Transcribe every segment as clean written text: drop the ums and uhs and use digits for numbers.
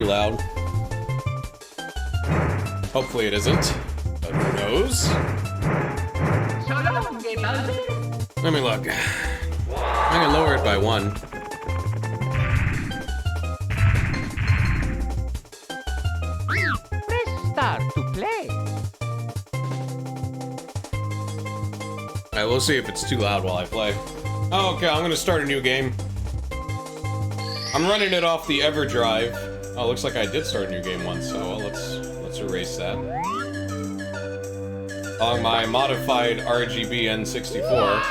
loud. Hopefully it isn't, but who knows? Let me look. I'm gonna lower it by 1. Press start to play. Alright, we'll see if it's too loud while I play. Oh, okay, I'm gonna start a new game. I'm running it off the EverDrive. Oh, looks like I did start a new game once, so let's erase that. On my modified RGB N64.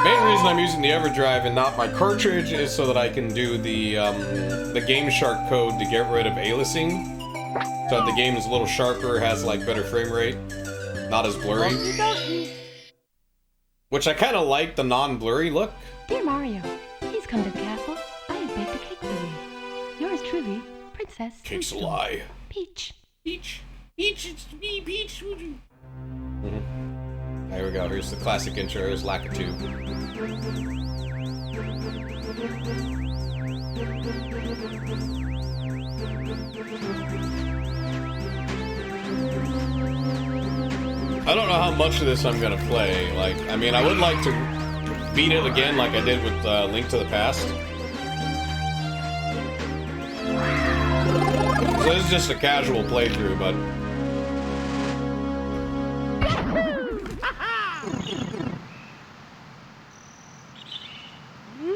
Main reason I'm using the EverDrive and not my cartridge is so that I can do the Game Shark code to get rid of aliasing. So that the game is a little sharper, has like better frame rate, not as blurry. Which I kind of like the non-blurry look. Dear Mario, please come to the castle. I have baked a cake for you. Yours truly, Princess. Cake's a lie. Peach. Peach. Peach, it's me, Peach. There we go. Here's the classic intro. Here's Lakitu. I don't know how much of this I'm gonna play. Like, I mean, I would like to beat it again like I did with Link to the Past. So this is just a casual playthrough, but...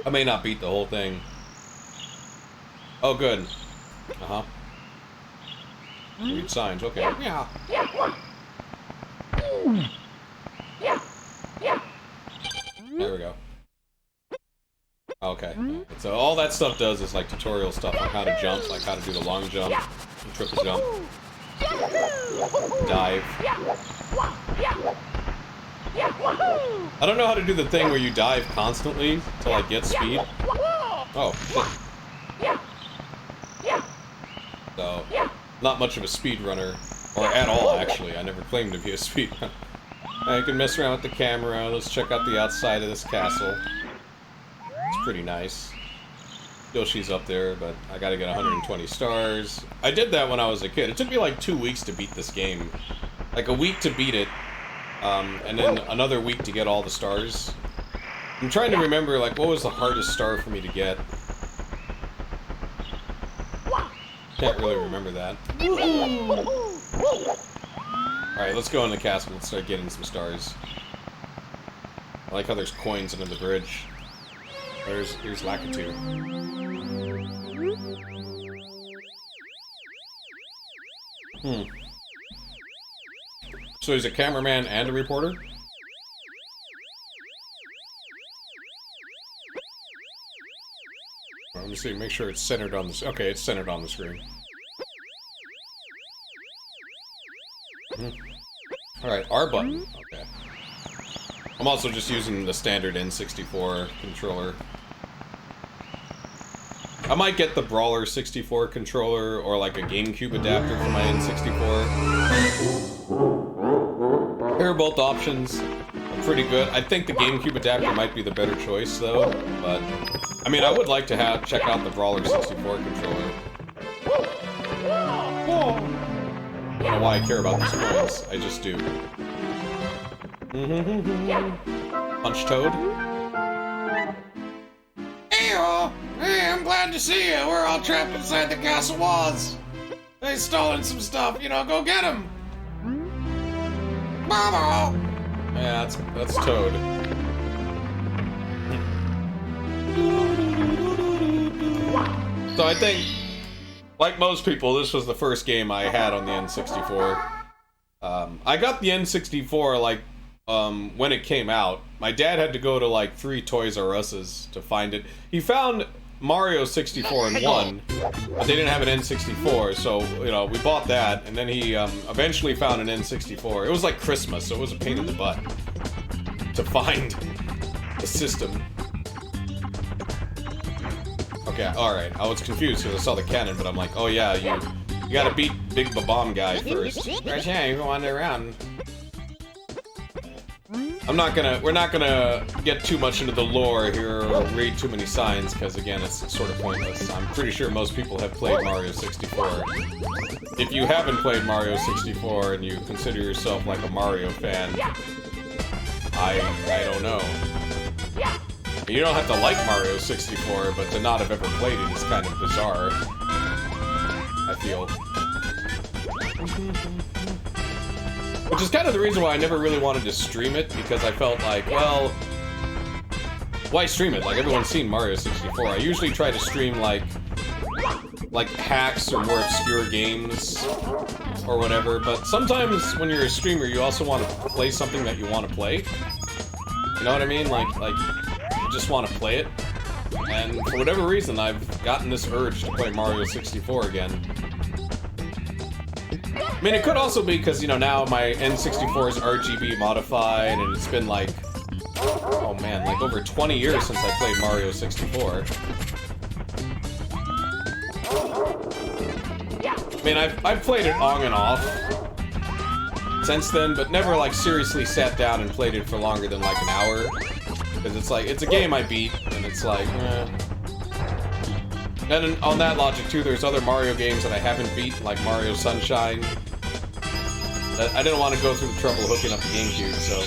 I may not beat the whole thing. Oh, good. Uh-huh. Read signs, okay. Yeah. There we go. Okay. So all that stuff does is like tutorial stuff on how to jump, like how to do the long jump, and triple jump, dive. I don't know how to do the thing where you dive constantly until I get speed. Oh, shit. So, not much of a speedrunner. Or at all, actually. I never claimed to be a speedrunner. I can mess around with the camera. Let's check out the outside of this castle. It's pretty nice. Yoshi's up there, but I gotta get 120 stars. I did that when I was a kid. It took me like 2 weeks to beat this game. Like a week to beat it. And then another week to get all the stars. I'm trying to remember, like, what was the hardest star for me to get? Can't really remember that. Alright, let's go in the castle and start getting some stars. I like how there's coins under the bridge. Here's Lakitu. So he's a cameraman and a reporter? Let me see, make sure it's centered on this. Okay, it's centered on the screen. Alright, R button. Okay. I'm also just using the standard N64 controller. I might get the Brawler 64 controller or like a GameCube adapter for my N64. Here are both options. They're pretty good. I think the GameCube adapter might be the better choice though, but I mean, I would like to check out the Brawler 64 controller. I don't know why I care about these coins. I just do. Punch Toad. Hey, I'm glad to see you. We're all trapped inside the castle walls. They stolen some stuff. You know, go get them. Mama. Yeah, that's Toad. So I think, like most people, this was the first game I had on the N64. I got the N64, like, when it came out. My dad had to go to, like, 3 Toys R Us's to find it. He found Mario 64 in one, but they didn't have an N64, so, you know, we bought that, and then he, eventually found an N64. It was like Christmas, so it was a pain in the butt to find the system. Okay, alright. I was confused because I saw the cannon, but I'm like, oh yeah, you gotta beat Big Ba-Bomb guy first. Right, yeah, you wander around. we're not gonna get too much into the lore here or read too many signs, because again, it's sort of pointless. I'm pretty sure most people have played Mario 64. If you haven't played Mario 64 and you consider yourself like a Mario fan, I don't know. You don't have to like Mario 64, but to not have ever played it is kind of bizarre, I feel. Which is kind of the reason why I never really wanted to stream it, because I felt like, well, why stream it? Like, everyone's seen Mario 64. I usually try to stream, like hacks or more obscure games or whatever, but sometimes when you're a streamer, you also want to play something that you want to play. You know what I mean? Like you just want to play it. And for whatever reason, I've gotten this urge to play Mario 64 again. I mean, it could also be because, you know, now my N64 is RGB modified, and it's been like, oh man, like over 20 years since I played Mario 64. I mean, I've played it on and off since then, but never like seriously sat down and played it for longer than like an hour. Because it's like, it's a game I beat, and it's like, eh. And on that logic too, there's other Mario games that I haven't beat, like Mario Sunshine. That I didn't want to go through the trouble of hooking up the GameCube, so.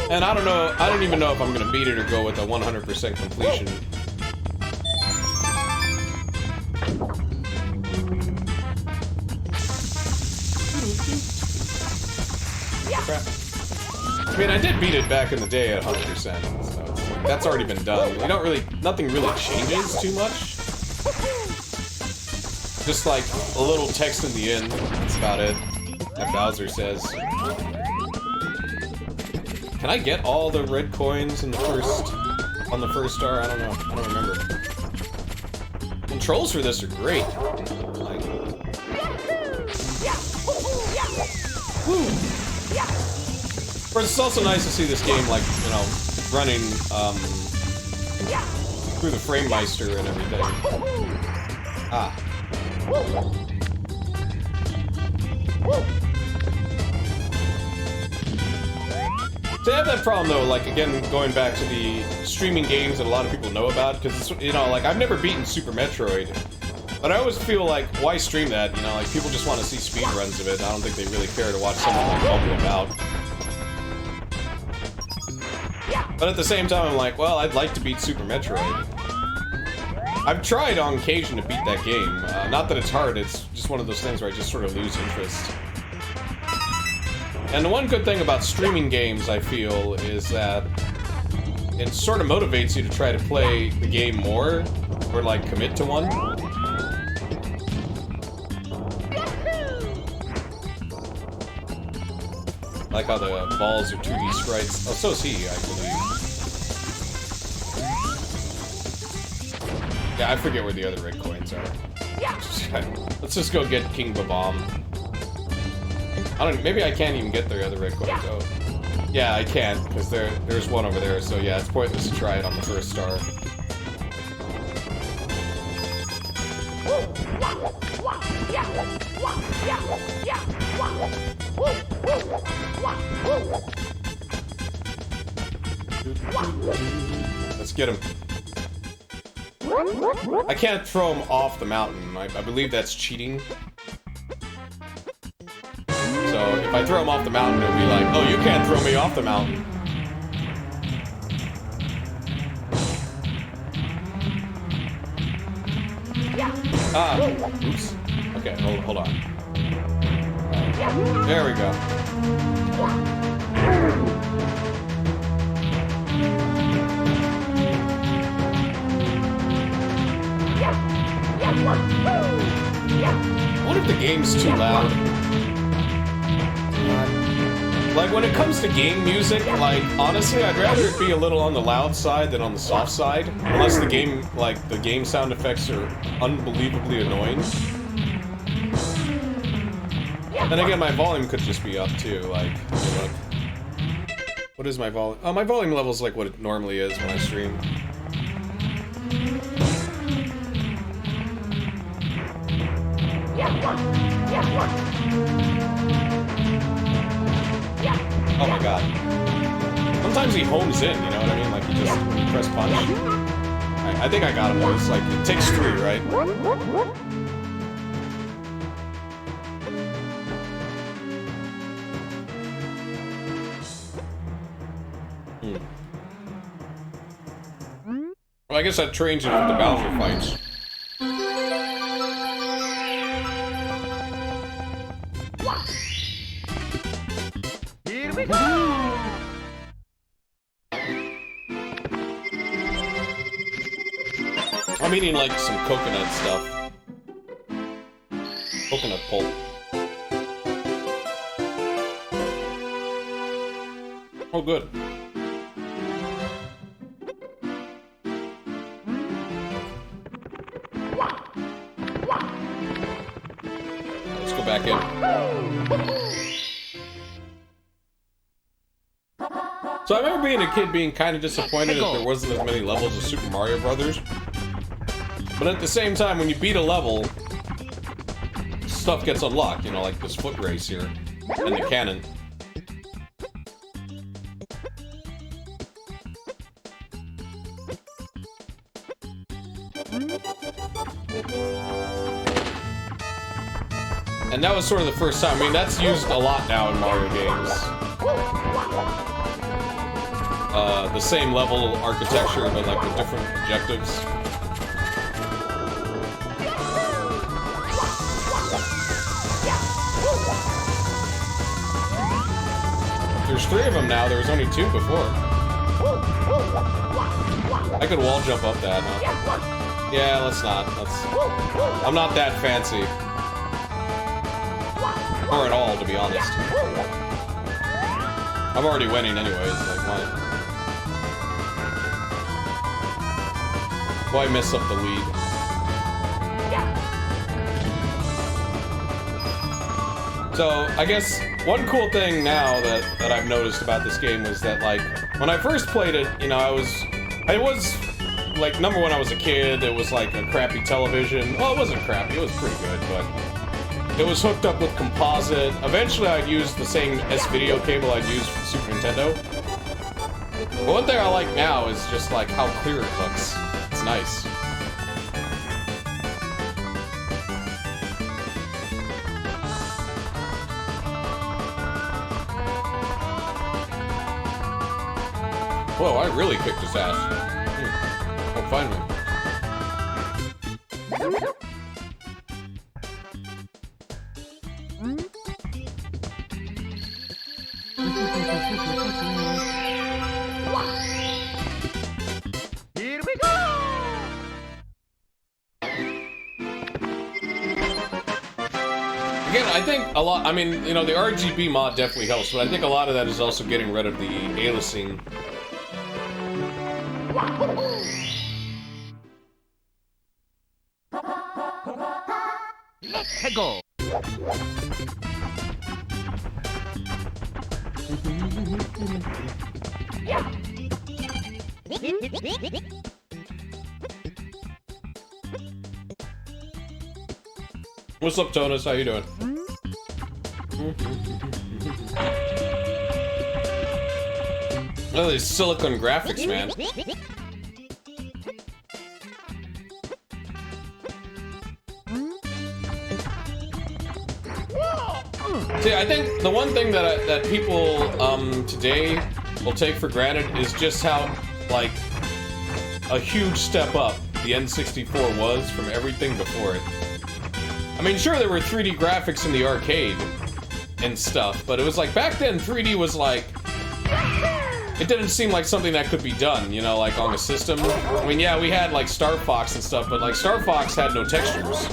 And I don't know, I don't even know if I'm gonna beat it or go with a 100% completion. Crap. I mean, I did beat it back in the day at 100%, so that's already been done. You don't really, nothing really changes too much. Just like a little text in the end, that's about it. That Bowser says. Can I get all the red coins in the on the first star? I don't know. I don't remember. Controls for this are great. Like, woo. Of course, it's also nice to see this game, like, you know, running through the Framemeister and everything. Ah. So I have that problem though, like, again, going back to the streaming games that a lot of people know about, because, you know, like, I've never beaten Super Metroid, but I always feel like, why stream that? You know, like, people just want to see speedruns of it. I don't think they really care to watch someone, like, bubble about. But at the same time, I'm like, well, I'd like to beat Super Metroid. I've tried on occasion to beat that game. Not that it's hard, it's just one of those things where I just sort of lose interest. And the one good thing about streaming games, I feel, is that it sort of motivates you to try to play the game more, or like commit to one. Like how the balls are 2D sprites. Oh, so is he, I believe. Yeah, I forget where the other red coins are. Let's just go get King Babam. I don't. Maybe I can't even get the other red coins. Oh, yeah, I can't because there's one over there. So yeah, it's pointless to try it on the first star. Let's get him. I can't throw him off the mountain. I believe that's cheating. So if I throw him off the mountain, it'll be like, oh, you can't throw me off the mountain. Ah, oops. Okay, hold on. There we go. What if the game's too loud? Like, when it comes to game music, like, honestly, I'd rather it be a little on the loud side than on the soft side. Unless the game, like, the game sound effects are unbelievably annoying. Then again, my volume could just be up, too, like, look. What is my volume? Oh, my volume level's like what it normally is when I stream. shot. Sometimes he homes in, you know what I mean? Like, he just, when you press punch. Right, I think I got him, though. It's like, it takes 3, right? Well, I guess that trains you with the Bowser fights. Here we go! I'm eating, like, some coconut stuff. Coconut pulp. Oh, good. Let's go back in. So I remember being a kid being kind of disappointed that there wasn't as many levels as Super Mario Brothers. But at the same time, when you beat a level, stuff gets unlocked, you know, like this foot race here, and the cannon. And that was sort of the first time. I mean, that's used a lot now in Mario games. The same level architecture, but like with different objectives. There's 3 of them now. There was only 2 before. I could wall jump up that, huh? Yeah, let's not. I'm not that fancy. Or at all, to be honest. I'm already winning anyways, like, why mess up the lead? So, I guess one cool thing now that I've noticed about this game was that, like, when I first played it, you know, I was, like, number one, I was a kid, it was like a crappy television. Well, it wasn't crappy, it was pretty good, but it was hooked up with composite. Eventually, I'd use the same S-video cable I'd use for the Super Nintendo. But one thing I like now is just, like, how clear it looks. It's nice. Whoa, I really kicked his ass. Come find me. Here we go! Again, I think a lot, I mean, you know, the RGB mod definitely helps, but I think a lot of that is also getting rid of the aliasing. Let's go! What's up, Tonus? How you doing? Oh, these silicon graphics, man. See, I think the one thing that people today will take for granted is just how, like, a huge step up the N64 was from everything before it. I mean, sure, there were 3D graphics in the arcade and stuff, but it was like, back then, 3D was like, it didn't seem like something that could be done, you know, like on the system. I mean, yeah, we had like Star Fox and stuff, but like Star Fox had no textures.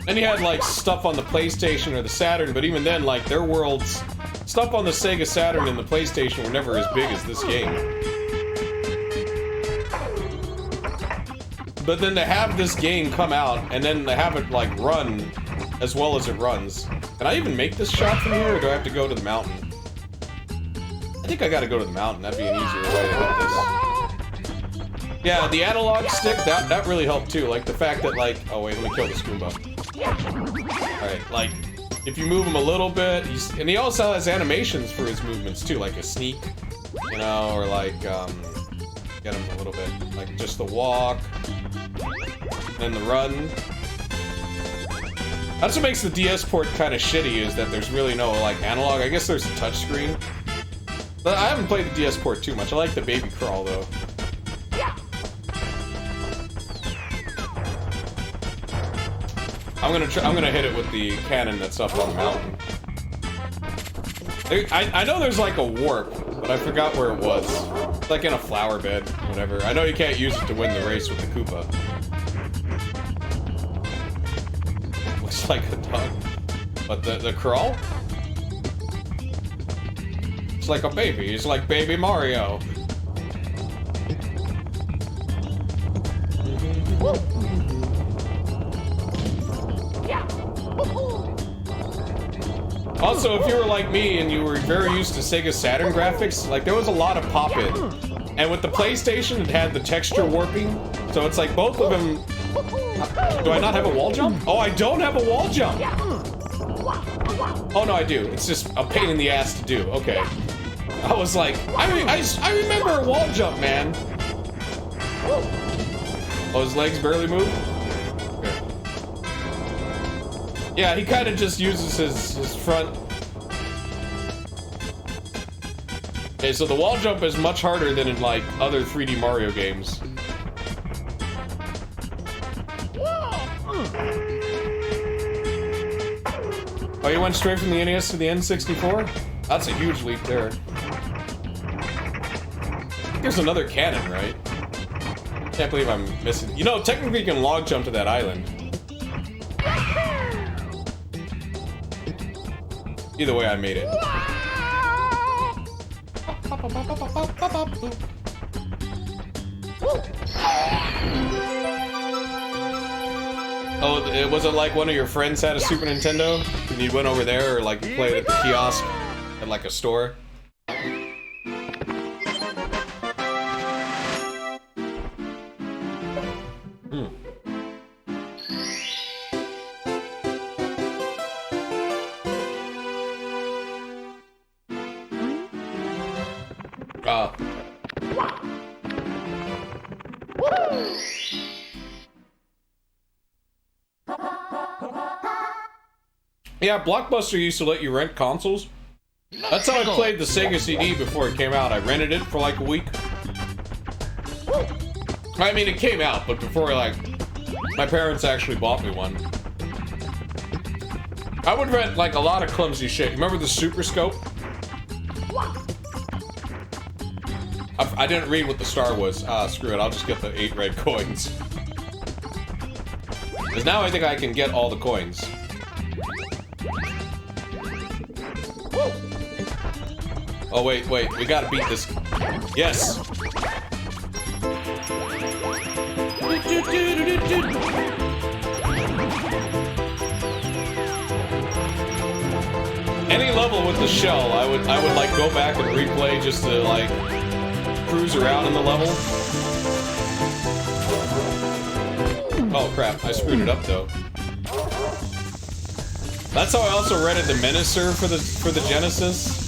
And you had like stuff on the PlayStation or the Saturn, but even then, like their worlds, stuff on the Sega Saturn and the PlayStation were never as big as this game. But then to have this game come out and then to have it like run as well as it runs. Can I even make this shot from here, or do I have to go to the mountain? I think I gotta go to the mountain. That'd be an easier way to hit this. Yeah, the analog stick, that really helped too. Like the fact that like, oh wait, let me kill this Goomba. Alright, like, if you move him a little bit, and he also has animations for his movements too, like a sneak, you know, or like, get him a little bit, like just the walk, then the run. That's what makes the DS port kind of shitty, is that there's really no, like, analog. I guess there's a touchscreen. But I haven't played the DS port too much. I like the baby crawl, though. I'm gonna hit it with the cannon that's up on the mountain. I know there's like a warp, but I forgot where it was. It's like in a flower bed, whatever. I know you can't use it to win the race with the Koopa. Looks like a dog. But the crawl? It's like a baby. It's like baby Mario. Also, if you were like me and you were very used to Sega Saturn graphics, like there was a lot of pop-in. And with the PlayStation, it had the texture warping. So it's like both of them... Do I not have a wall jump? Oh, I don't have a wall jump! Oh no, I do. It's just a pain in the ass to do. Okay. I was like, I remember a wall jump, man. Oh, his legs barely move? Okay. Yeah, he kind of just uses his front. Okay, so the wall jump is much harder than in, like, other 3D Mario games. Oh, you went straight from the NES to the N64? That's a huge leap there. There's another cannon, right? Can't believe I'm missing. You know, technically you can log jump to that island. Either way, I made it. Oh, it wasn't like one of your friends had a Super Nintendo and you went over there, or like you played at the kiosk at like a store? Yeah, Blockbuster used to let you rent consoles. That's how I played the Sega CD before it came out. I rented it for like a week. I mean, it came out, but before, like, my parents actually bought me one. I would rent, like, a lot of clumsy shit. Remember the Super Scope? I didn't read what the star was. Screw it, I'll just get the 8 red coins. Because now I think I can get all the coins. Oh, wait, we gotta beat this. Yes! Any level with the shell, I would like go back and replay just to like cruise around in the level. Oh crap, I screwed it up though. That's how I also rented the Menacer for the Genesis.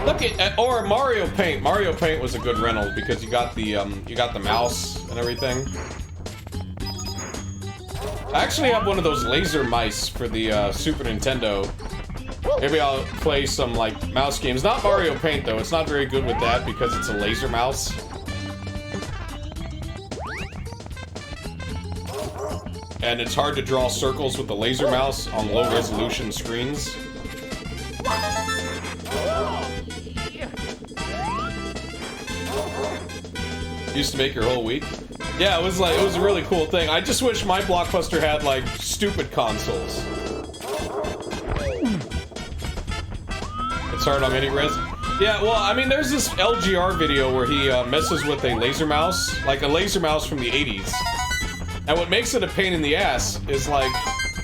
Look at, or Mario Paint. Mario Paint was a good rental because you got the mouse and everything. I actually have one of those laser mice for the Super Nintendo. Maybe I'll play some like mouse games. Not Mario Paint though. It's not very good with that because it's a laser mouse. And it's hard to draw circles with the laser mouse on low resolution screens. Used to make your whole week. Yeah, it was a really cool thing. I just wish my Blockbuster had like stupid consoles. It's hard on any res. Yeah, well, I mean, there's this LGR video where he messes with a laser mouse, like a laser mouse from the 80s. And what makes it a pain in the ass is like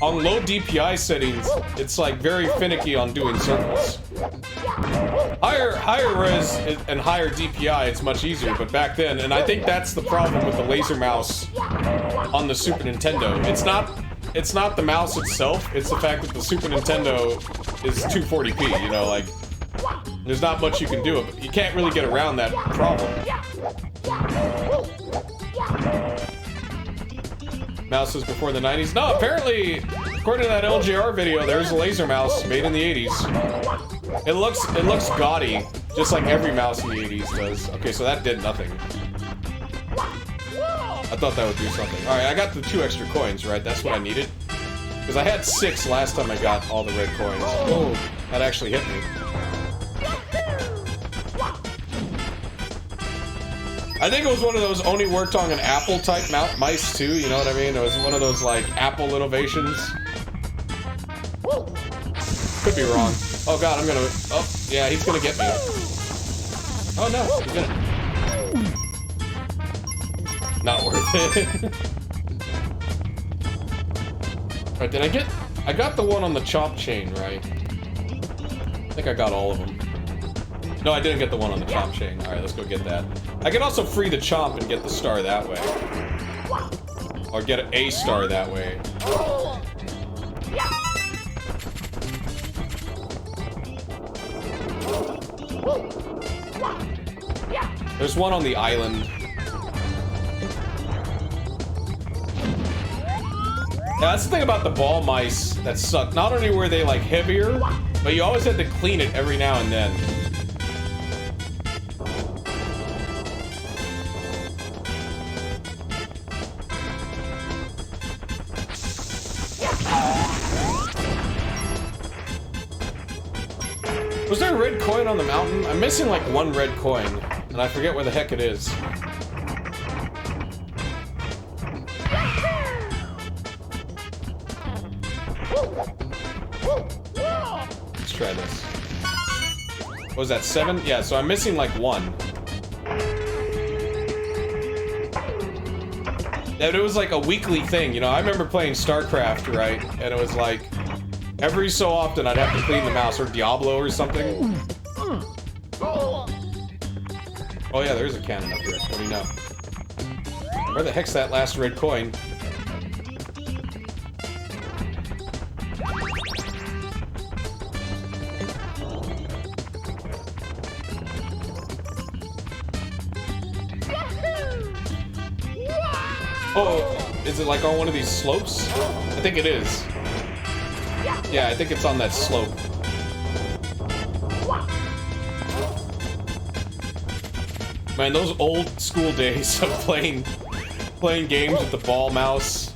on low DPI settings, it's like very finicky on doing circles. Higher res and higher DPI, it's much easier, but back then, and I think that's the problem with the laser mouse on the Super Nintendo. it's not the mouse itself, it's the fact that the Super Nintendo is 240p, you know, like, there's not much you can do. You can't really get around that problem. Mouses before the 90s? No, apparently, according to that LJR video, there's a laser mouse made in the 80s. It looks gaudy, just like every mouse in the 80s does. Okay, so that did nothing. I thought that would do something. Alright, I got the 2 extra coins, right? That's what I needed. Because I had 6 last time I got all the red coins. Oh, that actually hit me. I think it was one of those only worked on an Apple type mice too, you know what I mean? It was one of those like Apple innovations. Could be wrong. Oh god, I'm gonna, oh yeah, he's gonna get me. Oh no, he's gonna, not worth it. Alright, did I got the one on the chomp chain, right? I think I got all of them. No, I didn't get the one on the chomp chain. Alright, let's go get that. I can also free the chomp and get the star that way. Or get a star that way. There's one on the island. Yeah, that's the thing about the ball mice that suck. Not only were they like heavier, but you always had to clean it every now and then. Was there a red coin on the mountain? I'm missing like 1 red coin, and I forget where the heck it is. Let's try this. What was that, 7? Yeah, so I'm missing like 1. And it was like a weekly thing, you know? I remember playing StarCraft, right? And it was like, every so often I'd have to clean the mouse, or Diablo or something. Oh yeah, there's a cannon up here. What do you know? Where the heck's that last red coin? Oh, is it like on one of these slopes? I think it is. Yeah, I think it's on that slope. Man, those old school days of playing games with the ball mouse.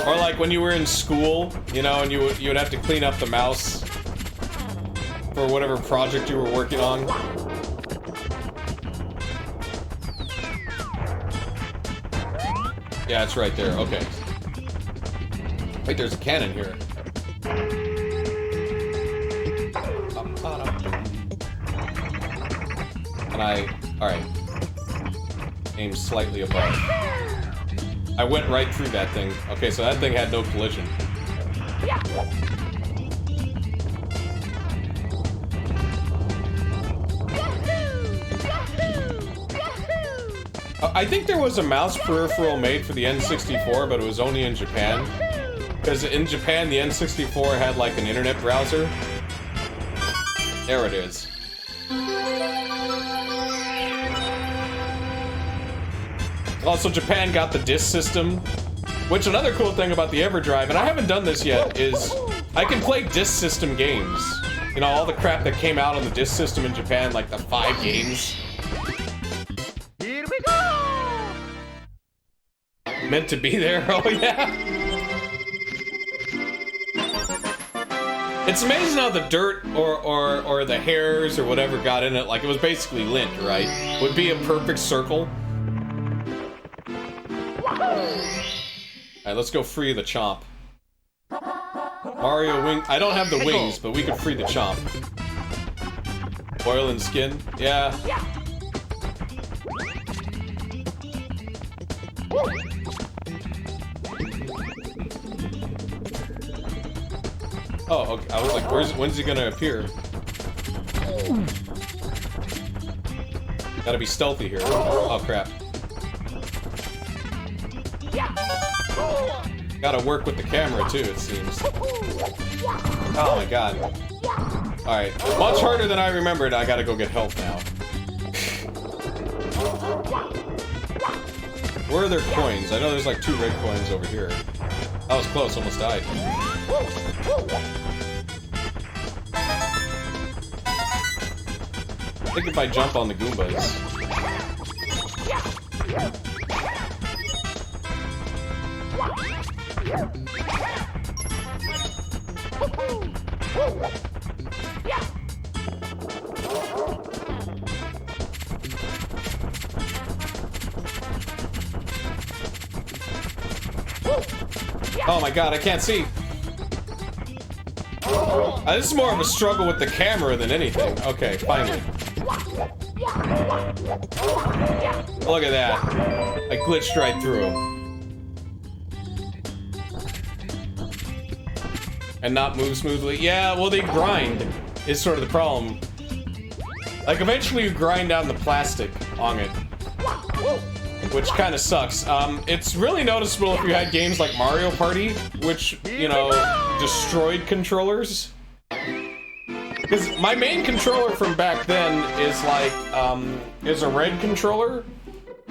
Or like when you were in school, you know, and you would have to clean up the mouse for whatever project you were working on. Yeah, it's right there. Okay. Wait, there's a cannon here. And alright. Aim slightly above. I went right through that thing. Okay, so that thing had no collision. I think there was a mouse peripheral made for the N64, but it was only in Japan. Because in Japan, the N64 had like an internet browser. There it is. Also, Japan got the disc system, which another cool thing about the EverDrive, and I haven't done this yet, is I can play disc system games. You know, all the crap that came out on the disc system in Japan, like the 5 games. Here we go! Meant to be there, oh yeah. It's amazing how the dirt or the hairs or whatever got in it, like it was basically lint, right? Would be a perfect circle. Alright, let's go free the chomp. Mario wing. I don't have the wings, but we can free the chomp. Oil and skin? Yeah. Oh, okay. I was like, when's he gonna appear? Gotta be stealthy here. Oh, crap. Gotta work with the camera too, it seems. Oh my god. Alright, much harder than I remembered. I gotta go get health now. Where are their coins? I know there's like 2 red coins over here. That was close, almost died. I think if I jump on the Goombas. Oh my god, I can't see. This is more of a struggle with the camera than anything. Okay, finally. Look at that. I glitched right through him. And not move smoothly. Yeah, well, they grind is sort of the problem. Like, eventually you grind down the plastic on it. Which kind of sucks. It's really noticeable if you had games like Mario Party, which, you know, destroyed controllers. Because my main controller from back then is like, is a red controller.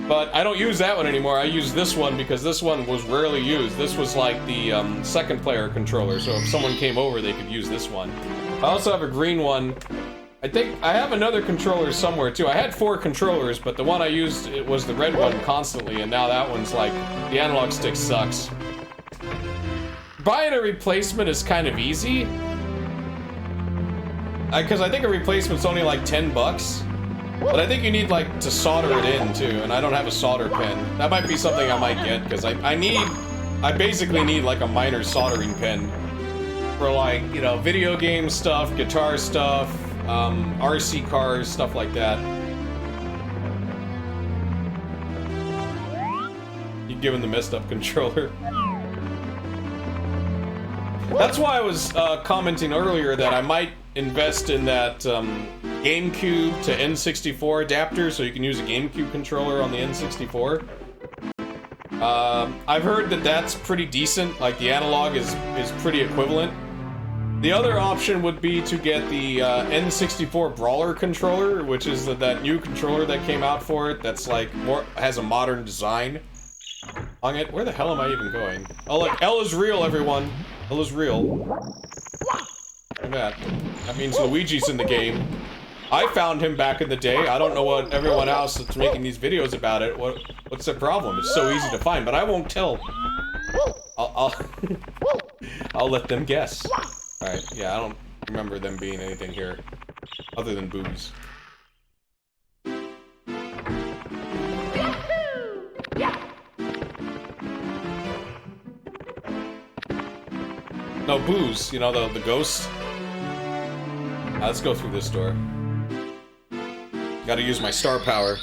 But I don't use that one anymore. I use this one because this one was rarely used. This was like the second player controller, so if someone came over, they could use this one. I also have a green one. I think I have another controller somewhere too. I had 4 controllers, but the one I used, it was the red one constantly, and now that one's like, the analog stick sucks. Buying a replacement is kind of easy. Because I think a replacement's only like 10 bucks. But I think you need like to solder it in too, and I don't have a solder pen. That might be something I might get, because I basically need like a minor soldering pen. For like, you know, video game stuff, guitar stuff, RC cars, stuff like that. You give him the messed up controller. That's why I was commenting earlier that I might invest in that GameCube to N64 adapter so you can use a GameCube controller on the N64. I've heard that that's pretty decent, like the analog is pretty equivalent. The other option would be to get the N64 Brawler controller, which is that new controller that came out for it that's like has a modern design on it. Where the hell am I even going? Oh look, L is real, everyone. L is real. Look at that. That means Luigi's in the game. I found him back in the day. I don't know what everyone else that's making these videos about it. What's the problem? It's so easy to find, but I won't tell. I'll let them guess. All right. Yeah, I don't remember them being anything here other than booze. No, booze. You know, the ghost. Let's go through this door. Gotta use my star power.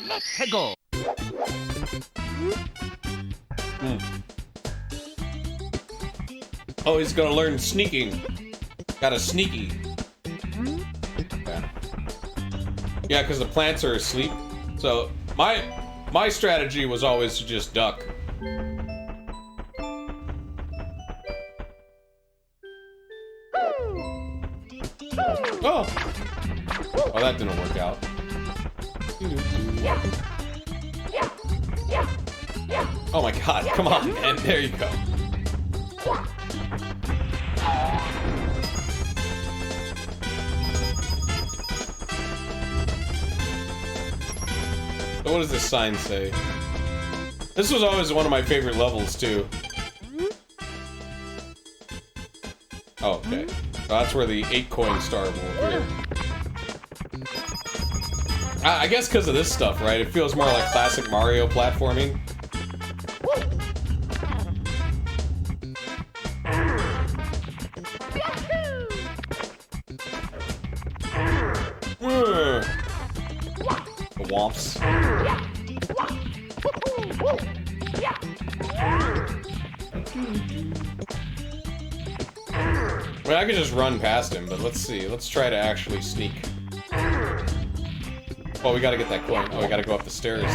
Let's go. Oh, he's gonna learn sneaking. Got a sneaky. Yeah, because the plants are asleep. So my strategy was always to just duck. Oh! Oh, that didn't work out. Oh my god, come on, man. There you go. What does this sign say? This was always one of my favorite levels, too. Oh, okay. So that's where the 8-coin star will appear. I guess because of this stuff, right? It feels more like classic Mario platforming. swamps. I mean, I could just run past him, but let's see. Let's try to actually sneak. Oh, we gotta get that coin. Oh, we gotta go up the stairs.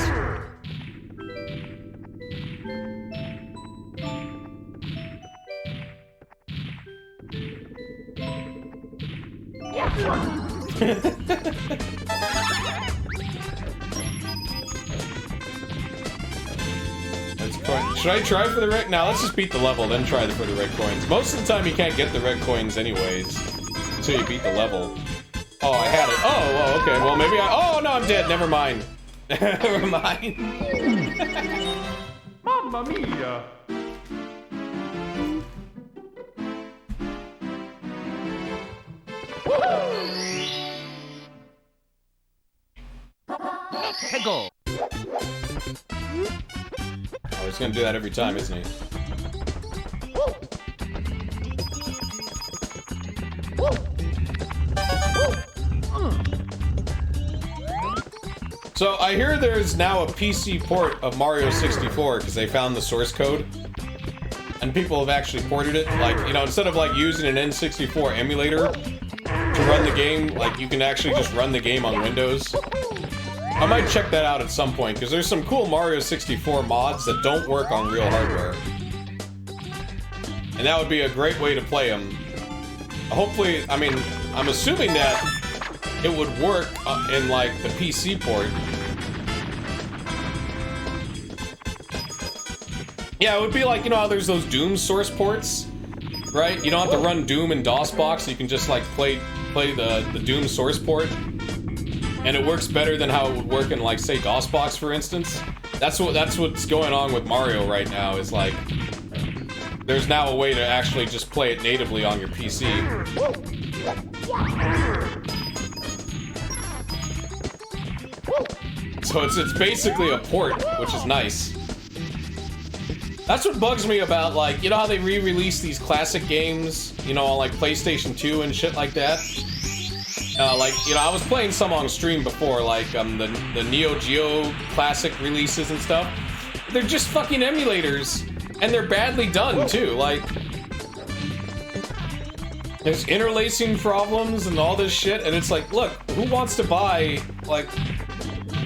Should I try for the red? Now let's just beat the level, then try for the red coins. Most of the time you can't get the red coins anyways until you beat the level. Oh, I had it. Oh, well, okay. Well, maybe I... Oh, no, I'm dead. Never mind. Never mind. Mamma mia! Let's go! Oh, he's gonna do that every time, isn't he? So I hear there's now a PC port of Mario 64 because they found the source code. And people have actually ported it. Like, you know, instead of like using an N64 emulator to run the game, like you can actually just run the game on Windows. I might check that out at some point because there's some cool Mario 64 mods that don't work on real hardware. And that would be a great way to play them. Hopefully, I mean, I'm assuming that it would work in like the PC port. Yeah, it would be like, you know how there's those Doom source ports, right? You don't have to run Doom in DOSBox. You can just like play the Doom source port, and it works better than how it would work in like say DOSBox, for instance. That's what's going on with Mario right now. Is like there's now a way to actually just play it natively on your PC. So it's basically a port, which is nice. That's what bugs me about, like, you know how they re-release these classic games, you know, on like PlayStation 2 and shit like that? Like, you know, I was playing some on stream before, like the Neo Geo classic releases and stuff. They're just fucking emulators, and they're badly done too. Like, there's interlacing problems and all this shit, and it's like, look, who wants to buy like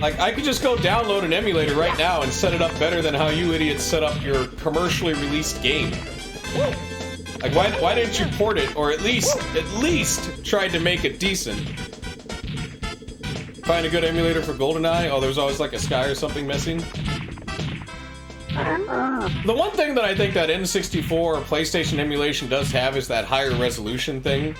I could just go download an emulator right now and set it up better than how you idiots set up your commercially released game. Like, why didn't you port it, or at least tried to make it decent? Find a good emulator for GoldenEye? Oh, there's always like a sky or something missing. The one thing that I think that N64 or PlayStation emulation does have is that higher resolution thing.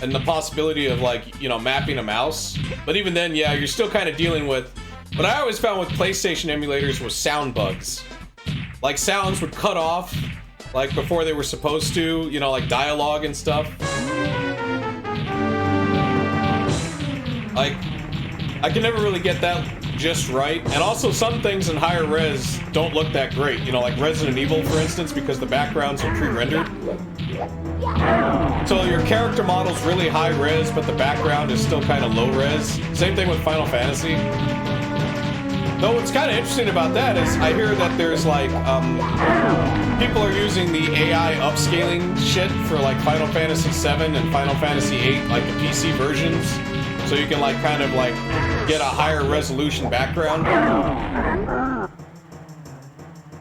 And the possibility of, like, you know, mapping a mouse. But even then, yeah, you're still kind of dealing with... What I always found with PlayStation emulators was sound bugs. Like, sounds would cut off, like, before they were supposed to. You know, like, dialogue and stuff. Like, I can never really get that just right. And also, some things in higher res don't look that great. You know, like Resident Evil, for instance, because the backgrounds are pre-rendered. So your character model's really high res, but the background is still kind of low res. Same thing with Final Fantasy. Though what's kind of interesting about that is I hear that there's like, people are using the AI upscaling shit for like Final Fantasy 7 and Final Fantasy 8, like the PC versions. So you can like kind of like get a higher resolution background.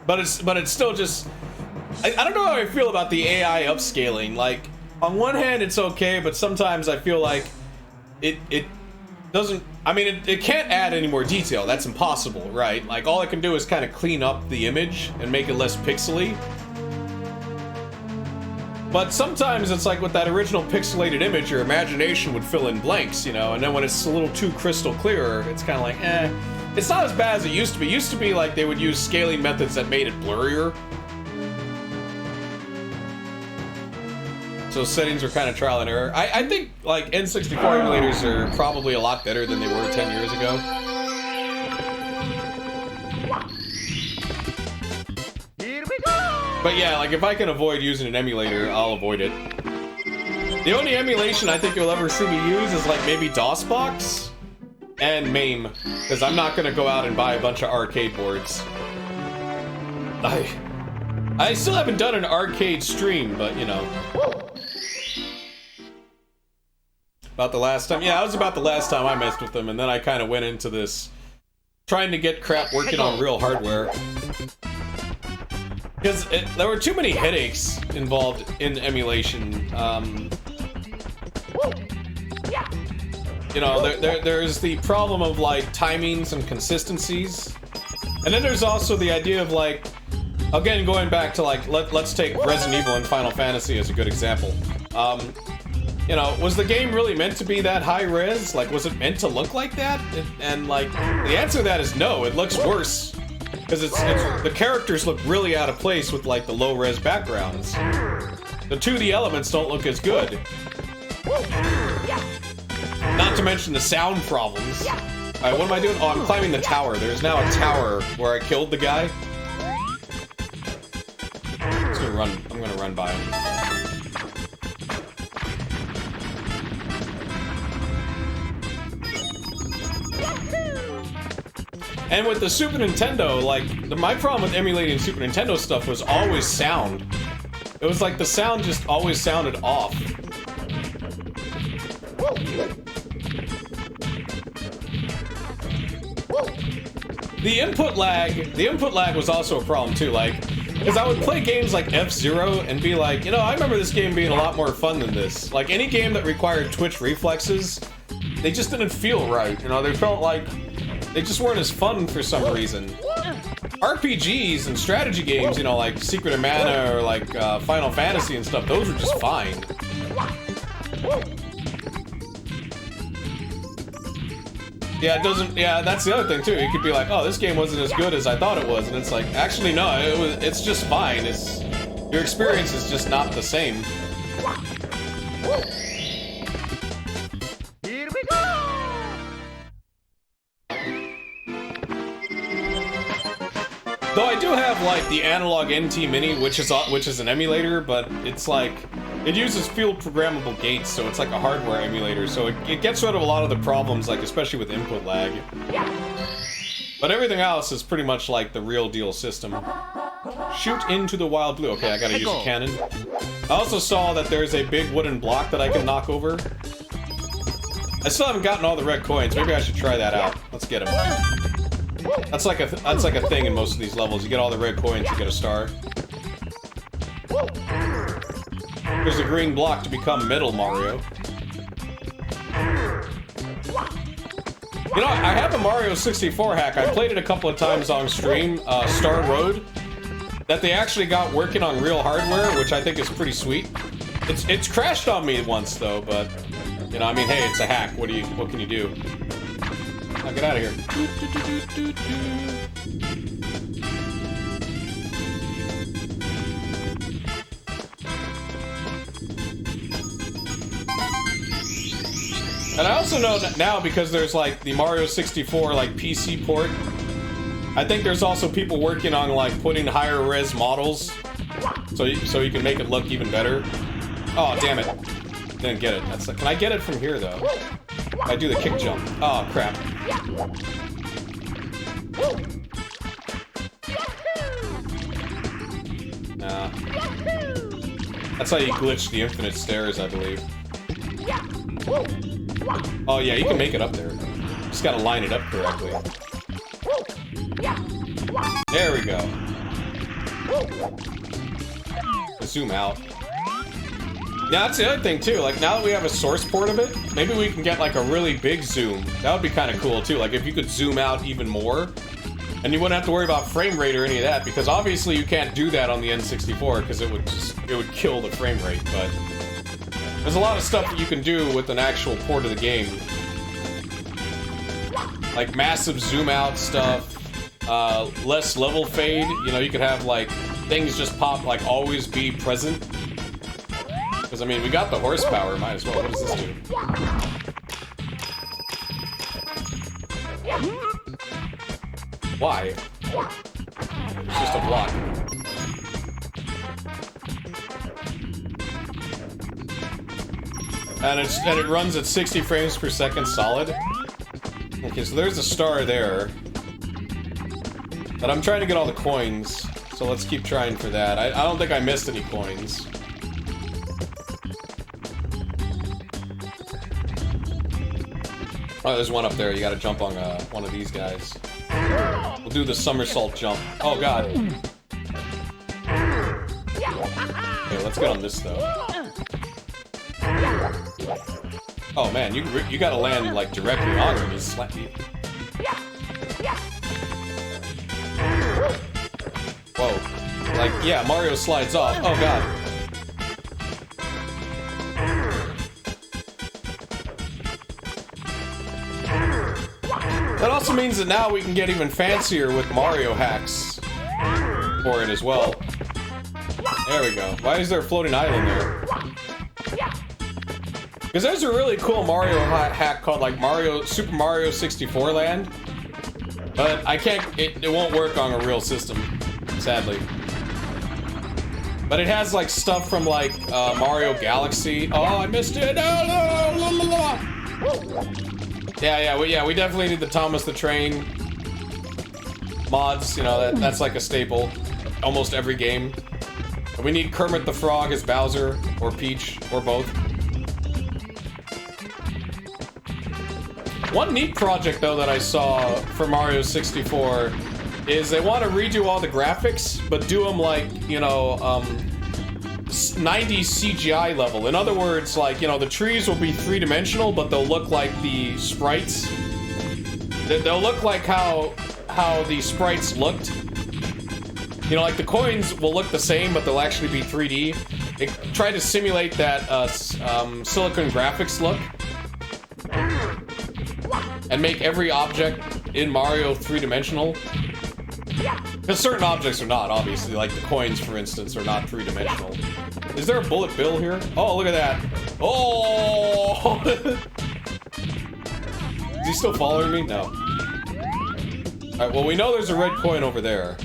But it's still just... I don't know how I feel about the AI upscaling. Like, on one hand, it's okay, but sometimes I feel like it doesn't... I mean, it can't add any more detail. That's impossible, right? Like, all it can do is kind of clean up the image and make it less pixely. But sometimes it's like with that original pixelated image, your imagination would fill in blanks, you know? And then when it's a little too crystal clearer, it's kind of like, eh. It's not as bad as it used to be. It used to be like they would use scaling methods that made it blurrier. So settings are kind of trial and error. I think like N64 emulators are probably a lot better than they were 10 years ago. Here we go! But yeah, like if I can avoid using an emulator, I'll avoid it. The only emulation I think you'll ever see me use is like maybe DOSBox. and MAME, because I'm not gonna go out and buy a bunch of arcade boards. I still haven't done an arcade stream, but you know. About the last time, yeah, it was about the last time I messed with them, and then I kind of went into this trying to get crap working on real hardware. Because there were too many headaches involved in emulation. You know, there's the problem of like timings and consistencies, and then there's also the idea of like, again, going back to like let's take Resident Evil and Final Fantasy as a good example. You know, was the game really meant to be that high res? Like, was it meant to look like that? And like, the answer to that is no. It looks worse because it's the characters look really out of place with like the low res backgrounds. The 2D elements don't look as good. Not to mention the sound problems. Alright, what am I doing? Oh, I'm climbing the tower. There's now a tower where I killed the guy. I'm gonna run by him. And with the Super Nintendo, like, my problem with emulating Super Nintendo stuff was always sound. It was like the sound just always sounded off. The input lag was also a problem too, like, because I would play games like F-Zero and be like, you know, I remember this game being a lot more fun than this. Like, any game that required twitch reflexes, they just didn't feel right, you know, they felt like they just weren't as fun for some reason. RPGs and strategy games, you know, like Secret of Mana or like Final Fantasy and stuff, those were just fine. Yeah, it doesn't, yeah, that's the other thing too. You could be like, oh, this game wasn't as good as I thought it was, and it's like, actually no, it's just fine. Your experience is just not the same. Here we go! Though I do have like the analog NT Mini, which is an emulator, but it's like it uses field programmable gates, so it's like a hardware emulator. So it gets rid of a lot of the problems, like especially with input lag. But everything else is pretty much like the real deal system. Shoot into the wild blue. Okay, I gotta use a cannon. I also saw that there's a big wooden block that I can knock over. I still haven't gotten all the red coins. Maybe I should try that out. Let's get them. That's like a thing in most of these levels. You get all the red coins, you get a star. There's a green block to become Metal Mario. You know, I have a Mario 64 hack. I played it a couple of times on stream, Star Road, that they actually got working on real hardware, which I think is pretty sweet. It's crashed on me once though, but you know, I mean, hey, it's a hack. What can you do? Now get out of here. And I also know that now, because there's like the Mario 64 like PC port, I think there's also people working on like putting higher res models so you can make it look even better. Oh, damn it. Didn't get it. That's can I get it from here though? If I do the kick jump. Oh, crap. Nah. That's how you glitch the infinite stairs, I believe. Oh yeah, you can make it up there. Just gotta line it up correctly. There we go. Zoom out. Yeah, that's the other thing too. Like, now that we have a source port of it, maybe we can get like a really big zoom. That would be kind of cool too. Like, if you could zoom out even more, and you wouldn't have to worry about frame rate or any of that, because obviously you can't do that on the N64 because it would kill the frame rate. But there's a lot of stuff that you can do with an actual port of the game, like massive zoom out stuff, less level fade. You know, you could have like things just pop, like always be present. Because I mean, we got the horsepower, might as well. What does this do? Why? It's just a block. And it runs at 60 frames per second solid. Okay, so there's a star there. But I'm trying to get all the coins, so let's keep trying for that. I don't think I missed any coins. Oh, there's one up there. You gotta jump on one of these guys. We'll do the somersault jump. Oh, God. Okay, let's get on this, though. Oh, man, you gotta land, like, directly on him. He's slappy. Whoa. Like, yeah, Mario slides off. Oh, God. That also means that now we can get even fancier with Mario hacks for it as well. There we go. Why is there a floating island there? Because there's a really cool Mario hack called like Super Mario 64 Land. But I can't, it won't work on a real system, sadly. But it has like stuff from like Mario Galaxy. Oh, I missed it. Yeah, we definitely need the Thomas the Train mods. You know, that's like a staple. Almost every game. And we need Kermit the Frog as Bowser, or Peach, or both. One neat project, though, that I saw for Mario 64 is they want to redo all the graphics, but do them like, you know, 90s CGI level. In other words, like, you know, the trees will be three-dimensional, but they'll look like the sprites. They'll look like how the sprites looked. You know, like the coins will look the same, but they'll actually be 3D. They try to simulate that Silicon Graphics look. And make every object in Mario three-dimensional. Because certain objects are not, obviously. Like the coins, for instance, are not three-dimensional. Is there a bullet bill here? Oh, look at that. Oh! Is he still following me? No. Alright, well, we know there's a red coin over there.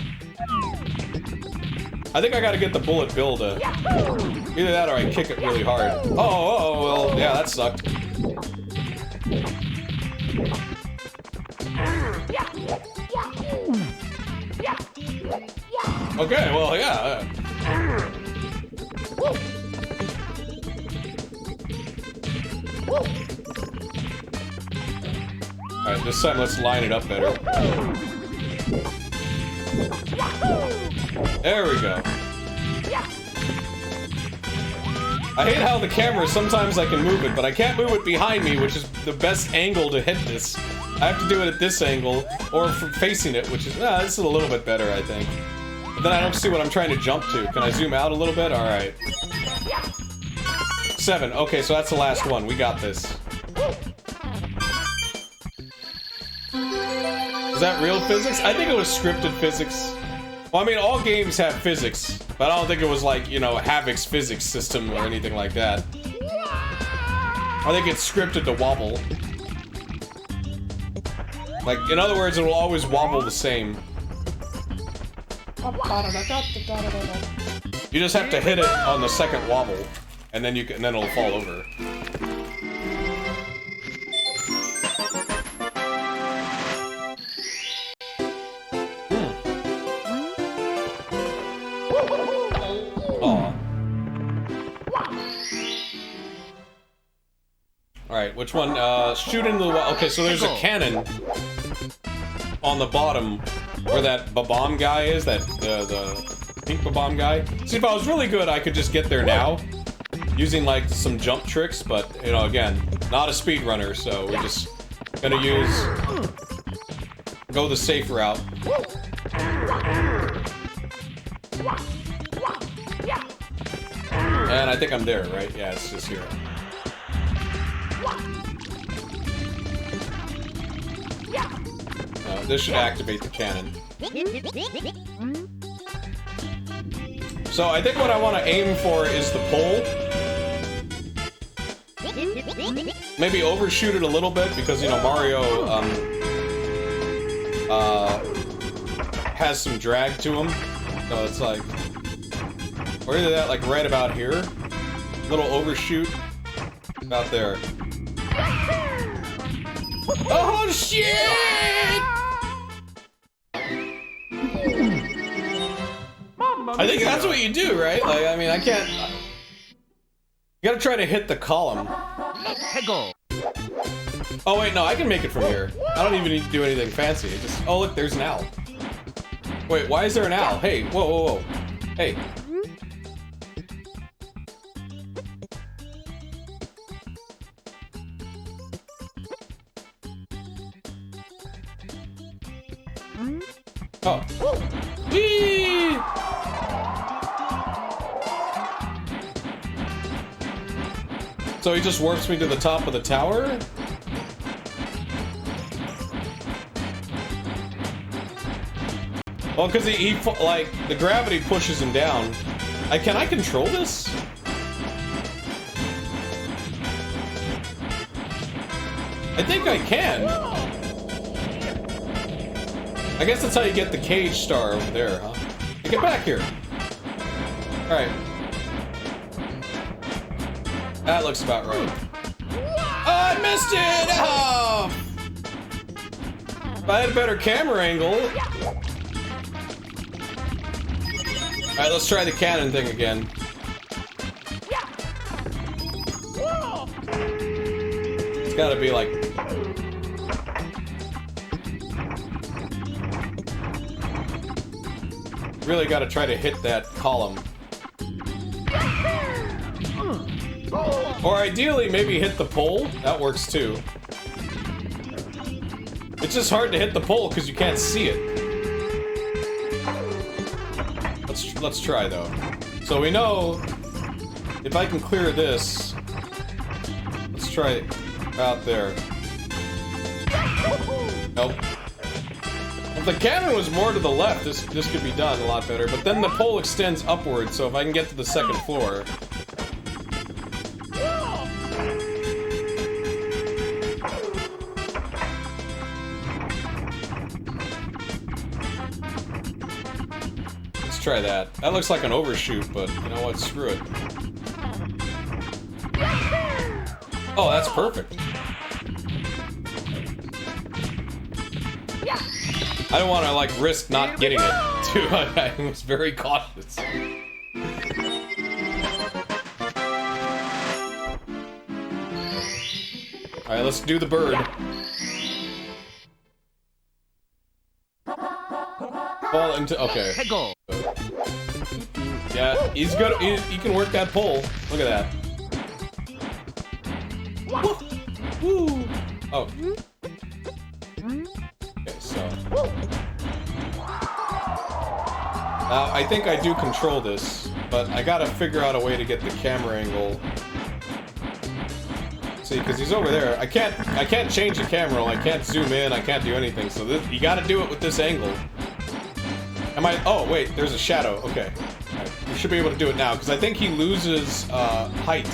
I think I gotta get the bullet bill to... Either that or I kick it really hard. Oh, well, yeah, that sucked. Okay, well, yeah. Alright, this time let's line it up better. There we go. I hate how the camera, sometimes I can move it, but I can't move it behind me, which is the best angle to hit this. I have to do it at this angle, or facing it, which is, this is a little bit better, I think. But then I don't see what I'm trying to jump to. Can I zoom out a little bit? Alright. 7. Okay, so that's the last one. We got this. Is that real physics? I think it was scripted physics. Well, I mean, all games have physics, but I don't think it was like, you know, Havoc's physics system or anything like that. I think it's scripted to wobble. Like, in other words, it will always wobble the same. You just have to hit it on the second wobble, and then then it'll fall over. Alright, which one? Shoot into the wall. Okay, so there's a cannon on the bottom where that Babam guy is, the pink Babam guy. See, if I was really good, I could just get there now using, like, some jump tricks, but, you know, again, not a speedrunner, so we're just gonna go the safe route. And I think I'm there, right? Yeah, it's just here. This should activate the cannon. So I think what I want to aim for is the pole. Maybe overshoot it a little bit because, you know, Mario has some drag to him. So it's like, or either that, like right about here. Little overshoot. About there. Oh shit! I think that's what you do, right? Like, I mean, I can't. You gotta try to hit the column. Oh wait, no, I can make it from here. I don't even need to do anything fancy. Just, oh look, there's an owl. Wait, why is there an owl? Hey, whoa, whoa, whoa. Hey. Oh. Whee! So he just warps me to the top of the tower? Well, because he like, the gravity pushes him down. Can I control this? I think I can. I guess that's how you get the cage star over there, huh? Hey, get back here. Alright. That looks about right. Oh, I missed it! Oh! If I had a better camera angle. Alright, let's try the cannon thing again. It's gotta be like... Really gotta try to hit that column. Or ideally, maybe hit the pole. That works too. It's just hard to hit the pole because you can't see it. Let's try though. So we know if I can clear this. Let's try it out there. Nope. If the cannon was more to the left, this could be done a lot better. But then the pole extends upward, so if I can get to the second floor. Let's try that. That looks like an overshoot, but you know what? Screw it. Oh, that's perfect. I don't want to, like, risk not getting it, too. I was very cautious. Alright, let's do the bird. Fall into... okay. Yeah, he's good. He can work that pole. Look at that. Woo! Oh. Okay, so... I think I do control this, but I gotta figure out a way to get the camera angle. See, because he's over there. I can't change the camera. I can't zoom in. I can't do anything. So this, you gotta do it with this angle. Oh, wait, there's a shadow. Okay. Right. We should be able to do it now, because I think he loses, height.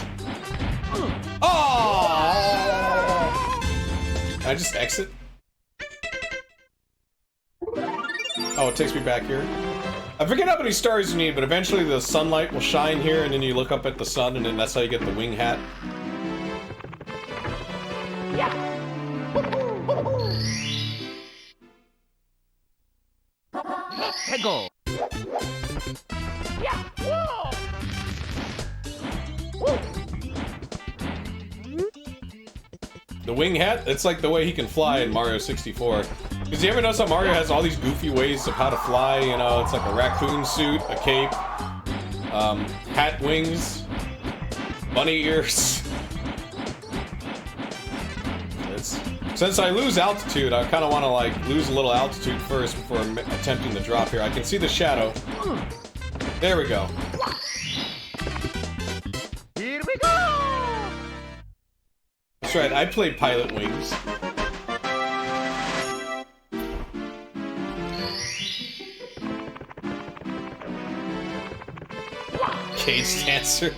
Oh! Can I just exit? Oh, it takes me back here. I forget how many stars you need, but eventually the sunlight will shine here, and then you look up at the sun, and then that's how you get the wing hat. Go. The wing hat, it's like the way he can fly in Mario 64. Because you ever notice how Mario has all these goofy ways of how to fly? You know, it's like a raccoon suit, a cape, hat wings, bunny ears. Since I lose altitude, I kind of want to like lose a little altitude first before attempting the drop here. I can see the shadow. There we go. Here we go. That's right, I played Pilot Wings. Cage dancer.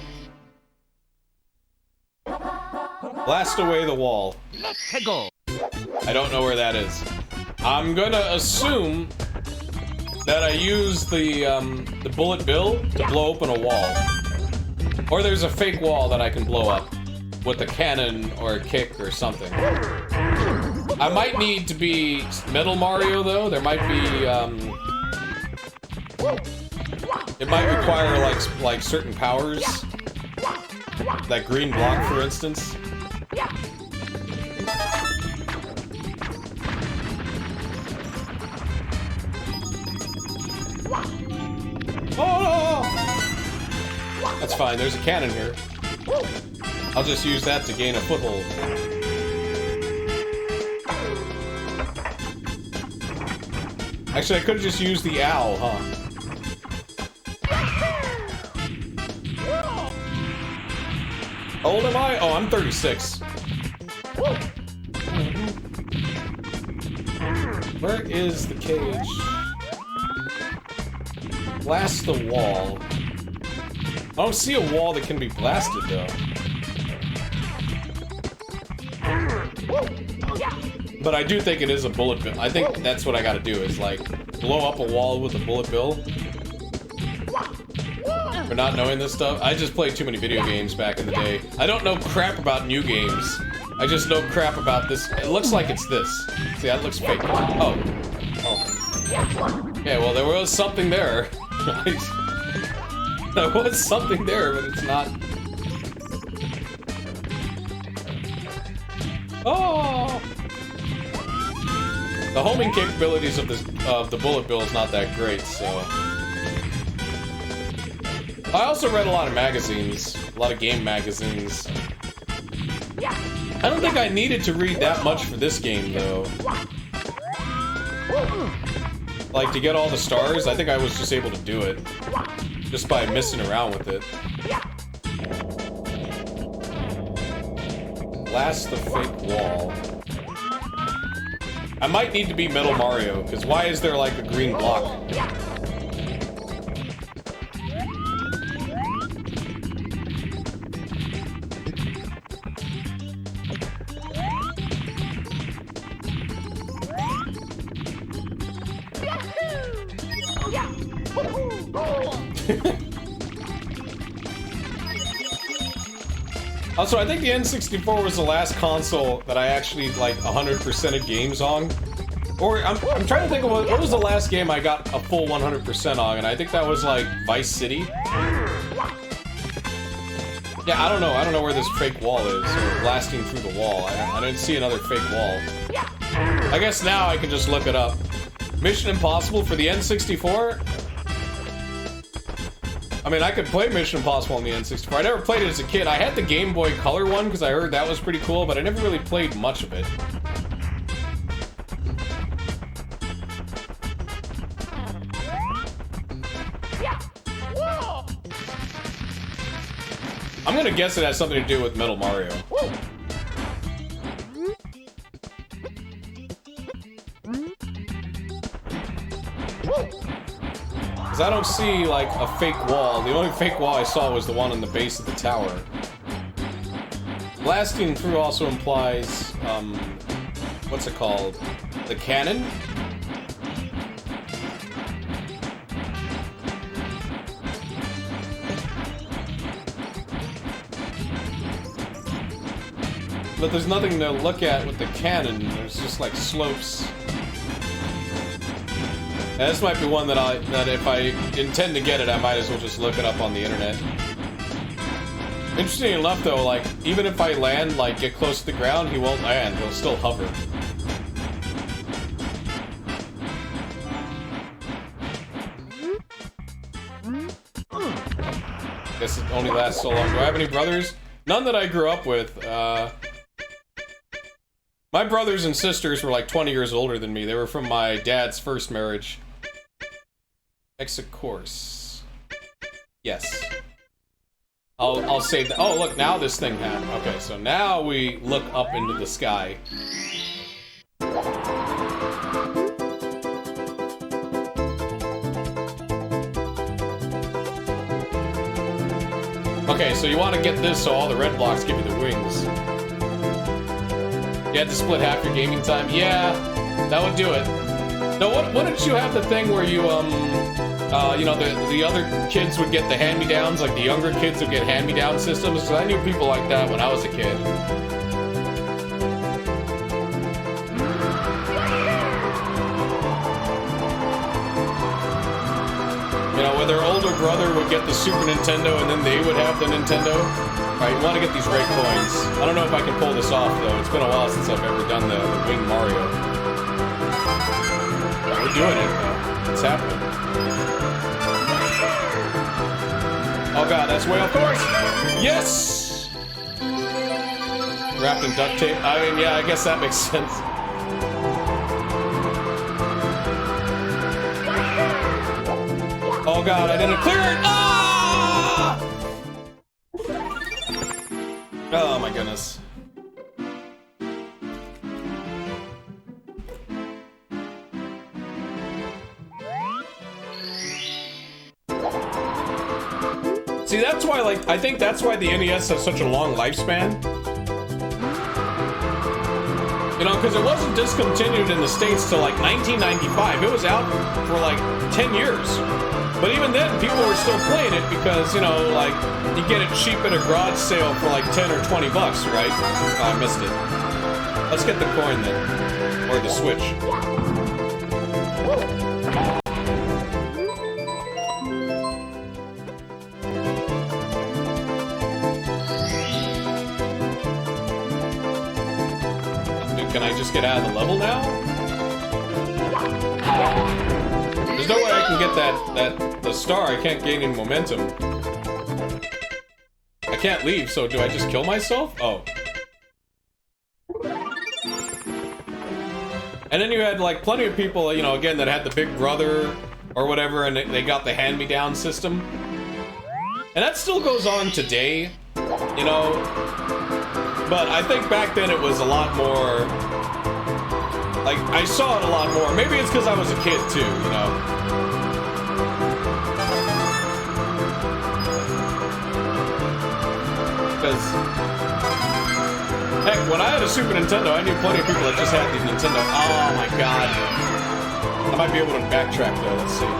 Blast away the wall. Go. I don't know where that is. I'm gonna assume that I use the bullet bill to blow open a wall. Or there's a fake wall that I can blow up with a cannon or a kick or something. I might need to be Metal Mario though. There might be it might require like certain powers. That green block, for instance. Oh! That's fine. There's a cannon here. I'll just use that to gain a foothold. Actually, I could have just used the owl, huh? How old am I? Oh, I'm 36. Where is the cage? Blast the wall. I don't see a wall that can be blasted, though. But I do think it is a bullet bill. I think that's what I gotta do, is like blow up a wall with a bullet bill. For not knowing this stuff. I just played too many video games back in the day. I don't know crap about new games. I just know crap about this. It looks like it's this. See, that looks fake. Oh. Yeah, well, there was something there. There was something there, but it's not. Oh! The homing capabilities of the bullet bill is not that great, so. I also read a lot of magazines, a lot of game magazines. I don't think I needed to read that much for this game, though. Like, to get all the stars, I think I was just able to do it. Just by messing around with it. Blast the fake wall. I might need to be Metal Mario, because why is there, like, a green block? Also, I think the N64 was the last console that I actually, like, 100%ed games on. Or, I'm trying to think of what was the last game I got a full 100% on, and I think that was, like, Vice City. Yeah, I don't know where this fake wall is, or blasting through the wall. I didn't see another fake wall. I guess now I can just look it up. Mission Impossible for the N64? I mean, I could play Mission Impossible on the N64. I never played it as a kid. I had the Game Boy Color one, because I heard that was pretty cool, but I never really played much of it. I'm gonna guess it has something to do with Metal Mario. Because I don't see, like, a fake wall. The only fake wall I saw was the one on the base of the tower. Blasting through also implies, what's it called? The cannon? But there's nothing to look at with the cannon. There's just, like, slopes. And this might be one that if I intend to get it, I might as well just look it up on the internet. Interesting enough, though, like, even if I land, like, get close to the ground, he won't land. He'll still hover. Guess it only lasts so long. Do I have any brothers? None that I grew up with. My brothers and sisters were like 20 years older than me. They were from my dad's first marriage. Exit course. Yes. I'll save that. Oh, look, now this thing happened. Okay, so now we look up into the sky. Okay, so you want to get this so all the red blocks give you the wings. You had to split half your gaming time? Yeah, that would do it. No, wouldn't you have the thing where you, you know, the other kids would get the hand-me-downs, like the younger kids would get hand-me-down systems? Because I knew people like that when I was a kid. You know, where their older brother would get the Super Nintendo and then they would have the Nintendo. Alright, you want to get these red coins. I don't know if I can pull this off, though. It's been a while since I've ever done the Wing Mario. We're doing it, though. It's happening. Oh god, that's way off course! Yes! Wrapped in duct tape. I mean, yeah, I guess that makes sense. Oh god, I didn't clear it! Ah! Oh my goodness. See, that's why, like, I think that's why the NES has such a long lifespan. You know, because it wasn't discontinued in the States till like 1995. It was out for like 10 years. But even then, people were still playing it because, you know, like, you get it cheap at a garage sale for like 10 or 20 bucks, right? Oh, I missed it. Let's get the coin then. Or the Switch. Can I just get out of the level now? There's no way I can get the star. I can't gain any momentum. I can't leave, so do I just kill myself? Oh. And then you had, like, plenty of people, you know, again, that had the big brother or whatever, and they got the hand-me-down system. And that still goes on today, you know. But I think back then it was a lot more... Like, I saw it a lot more. Maybe it's because I was a kid, too, you know? Because... Heck, when I had a Super Nintendo, I knew plenty of people that just had these Nintendo. Oh, my God. I might be able to backtrack, though. Let's see.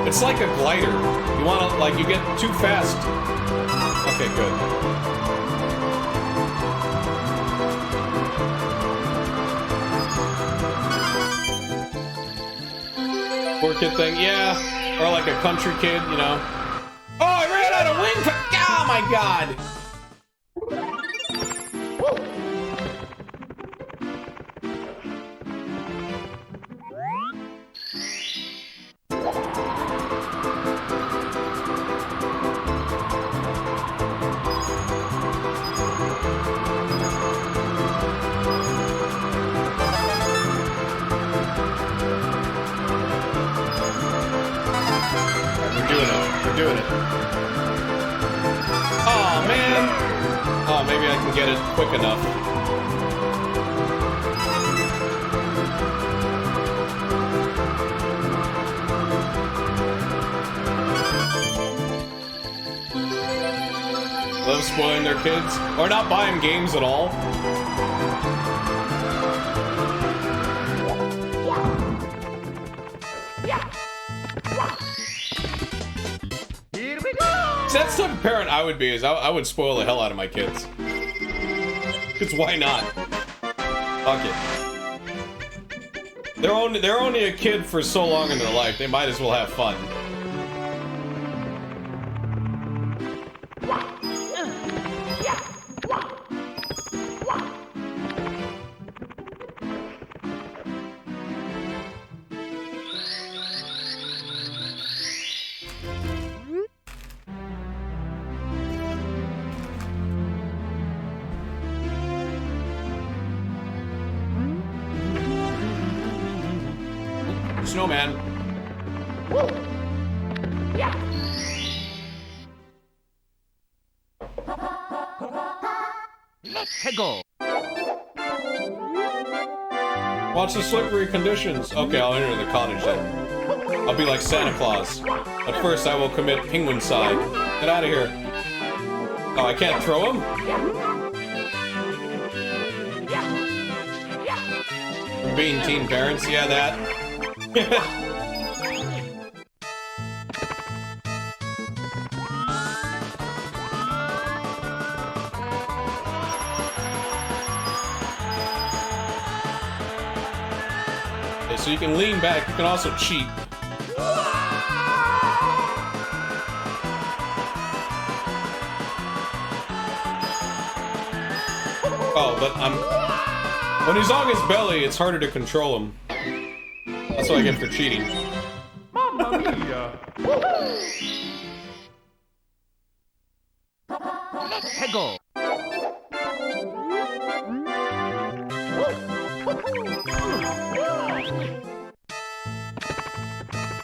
It's like a glider. You want to, like, you get too fast. Okay, good. Poor kid thing, yeah. Or like a country kid, you know. Oh, I ran out of wing! Oh my god! Doing it. Oh man! Oh, maybe I can get it quick enough. Love spoiling their kids, or not buying games at all. That's the type of parent I would be, is I would spoil the hell out of my kids. Because why not? Fuck it. They're only a kid for so long in their life, they might as well have fun. Snowman. Yeah. Let's go. Watch the slippery conditions. Okay, I'll enter the cottage then. I'll be like Santa Claus. But first I will commit penguincide. Get out of here. Oh, I can't throw him? From being teen parents, yeah, that. Okay, so you can lean back, you can also cheat. Oh, but when he's on his belly, it's harder to control him. That's what I get for cheating. Mamma mia! Let's go!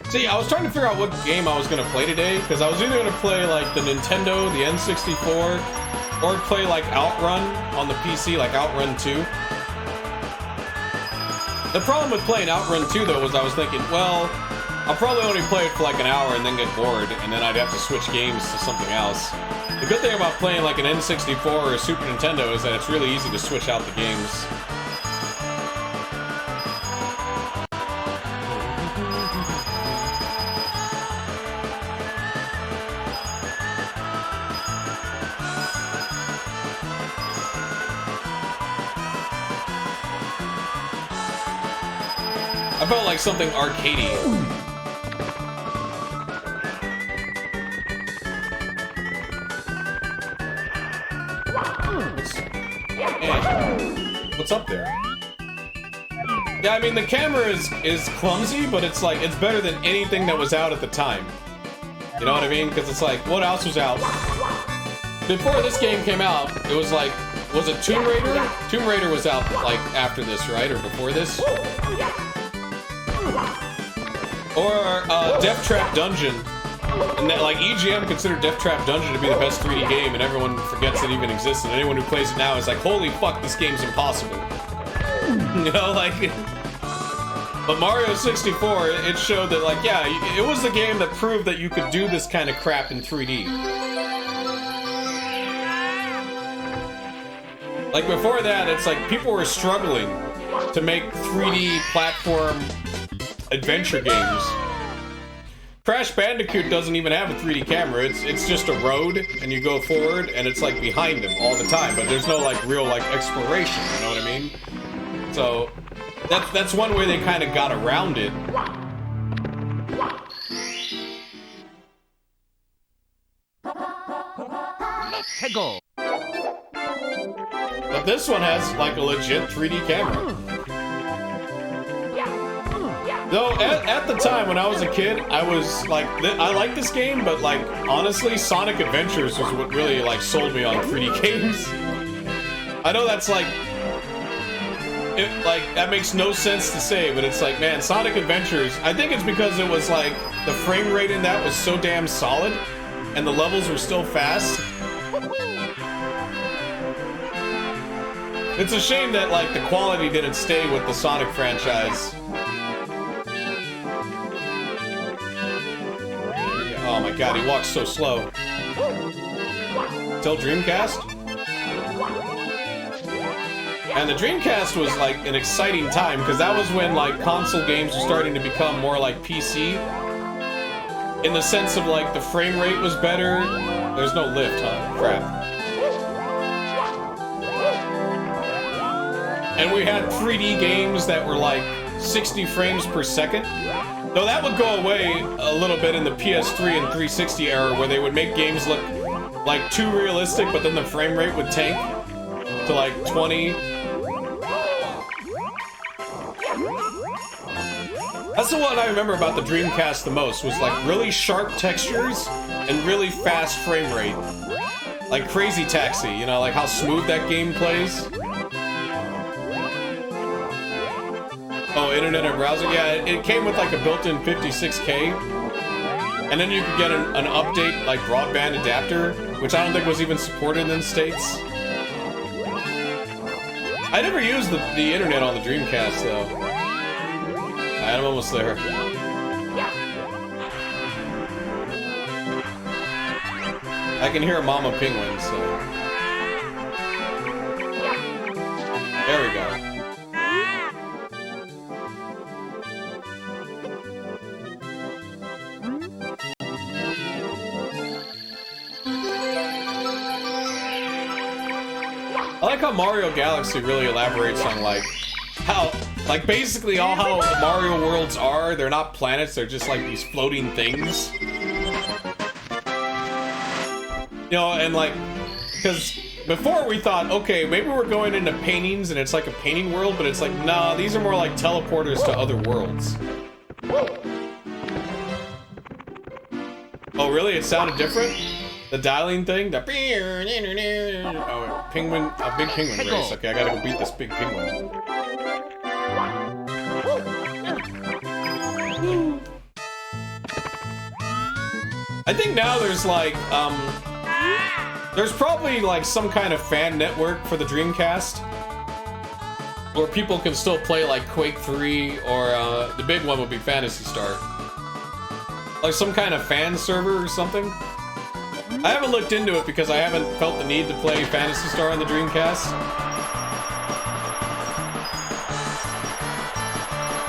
See, I was trying to figure out what game I was going to play today, because I was either going to play, like, the Nintendo, the N64, or play, like, Outrun on the PC, like Outrun 2. The problem with playing Outrun 2, though, was I was thinking, well, I'll probably only play it for, like, an hour and then get bored, and then I'd have to switch games to something else. The good thing about playing, like, an N64 or a Super Nintendo is that it's really easy to switch out the games. I felt like something arcadey. What's up there? Yeah, I mean the camera is clumsy, but it's like it's better than anything that was out at the time. You know what I mean? Because it's like, what else was out? Before this game came out, it was like, was it Tomb Raider? Tomb Raider was out like after this, right? Or before this? Or Death Trap Dungeon. And that, like, EGM considered Death Trap Dungeon to be the best 3D game, and everyone forgets it even exists, and anyone who plays it now is like, holy fuck, this game's impossible. You know, like... But Mario 64, it showed that, like, yeah, it was the game that proved that you could do this kind of crap in 3D. Like, before that, it's like, people were struggling to make 3D platform adventure games. Crash Bandicoot doesn't even have a 3D camera. It's just a road, and you go forward, and it's like behind him all the time. But there's no like real like exploration. You know what I mean? So that's one way they kind of got around it. Let's go! But this one has like a legit 3D camera. Though, at the time, when I was a kid, I was, like, I liked this game, but, like, honestly, Sonic Adventures was what really, like, sold me on 3D games. I know that's, like, that makes no sense to say, but it's like, man, Sonic Adventures, I think it's because it was, like, the frame rate in that was so damn solid, and the levels were still fast. It's a shame that, like, the quality didn't stay with the Sonic franchise. Oh my god, he walks so slow. Till Dreamcast? And the Dreamcast was like an exciting time because that was when like console games were starting to become more like PC. In the sense of like the frame rate was better. There's no lift, huh? Crap. And we had 3D games that were like 60 frames per second. Though that would go away a little bit in the PS3 and 360 era where they would make games look like too realistic, but then the frame rate would tank to like 20. That's the one I remember about the Dreamcast the most, was like really sharp textures and really fast frame rate. Like Crazy Taxi, you know, like how smooth that game plays. Oh, internet and browser? Yeah, it came with like a built-in 56K. And then you could get an update, like broadband adapter, which I don't think was even supported in the States. I never used the internet on the Dreamcast, though. I'm almost there. I can hear Mama Penguin, so... There we go. I like how Mario Galaxy really elaborates on, like, how, like, basically all how the Mario worlds are. They're not planets, they're just, like, these floating things. You know, and, like, because before we thought, okay, maybe we're going into paintings and it's like a painting world, but it's like, nah, these are more like teleporters to other worlds. Oh, really? It sounded different? The dialing thing? The oh, penguin, a big penguin race. Okay, I gotta go beat this big penguin. I think now there's like, there's probably like some kind of fan network for the Dreamcast where people can still play like Quake 3 or the big one would be Phantasy Star. Like some kind of fan server or something. I haven't looked into it because I haven't felt the need to play Phantasy Star on the Dreamcast.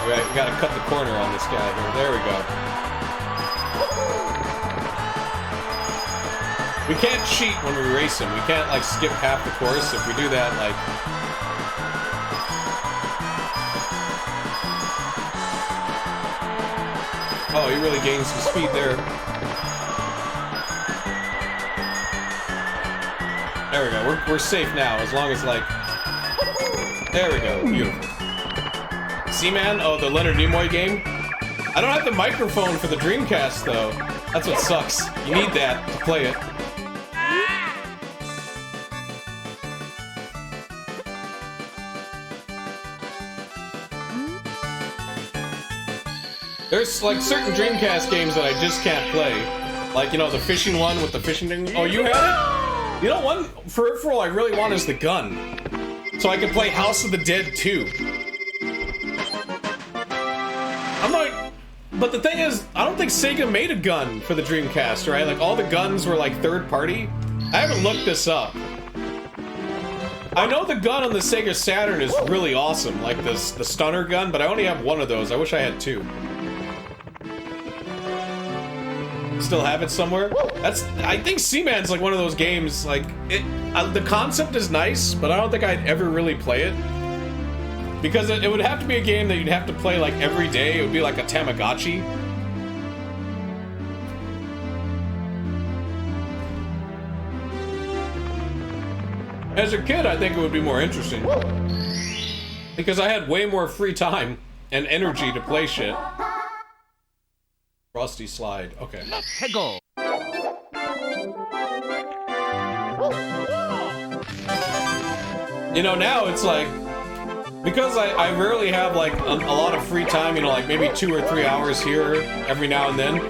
Alright, we gotta cut the corner on this guy here. There we go. We can't cheat when we race him. We can't, like, skip half the course. If we do that, like... Oh, he really gained some speed there. There we go. We're safe now, as long as, like... There we go. Beautiful. Seaman? Oh, the Leonard Nimoy game? I don't have the microphone for the Dreamcast, though. That's what sucks. You need that to play it. There's like certain Dreamcast games that I just can't play. Like, you know, the fishing one with the fishing thing. Oh, you had it? You know, one peripheral I really want is the gun. So I can play House of the Dead 2. I'm like, but the thing is, I don't think Sega made a gun for the Dreamcast, right? Like, all the guns were like third party. I haven't looked this up. I know the gun on the Sega Saturn is really awesome, like the stunner gun, but I only have one of those. I wish I had two. Still have it somewhere. I think Seaman's like one of those games, like, the concept is nice, but I don't think I'd ever really play it. Because it would have to be a game that you'd have to play like every day. It would be like a Tamagotchi. As a kid, I think it would be more interesting. Because I had way more free time and energy to play shit. Frosty Slide, okay. Let's go. You know, now it's like, because I rarely have like a lot of free time, you know, like maybe 2 or 3 hours here every now and then,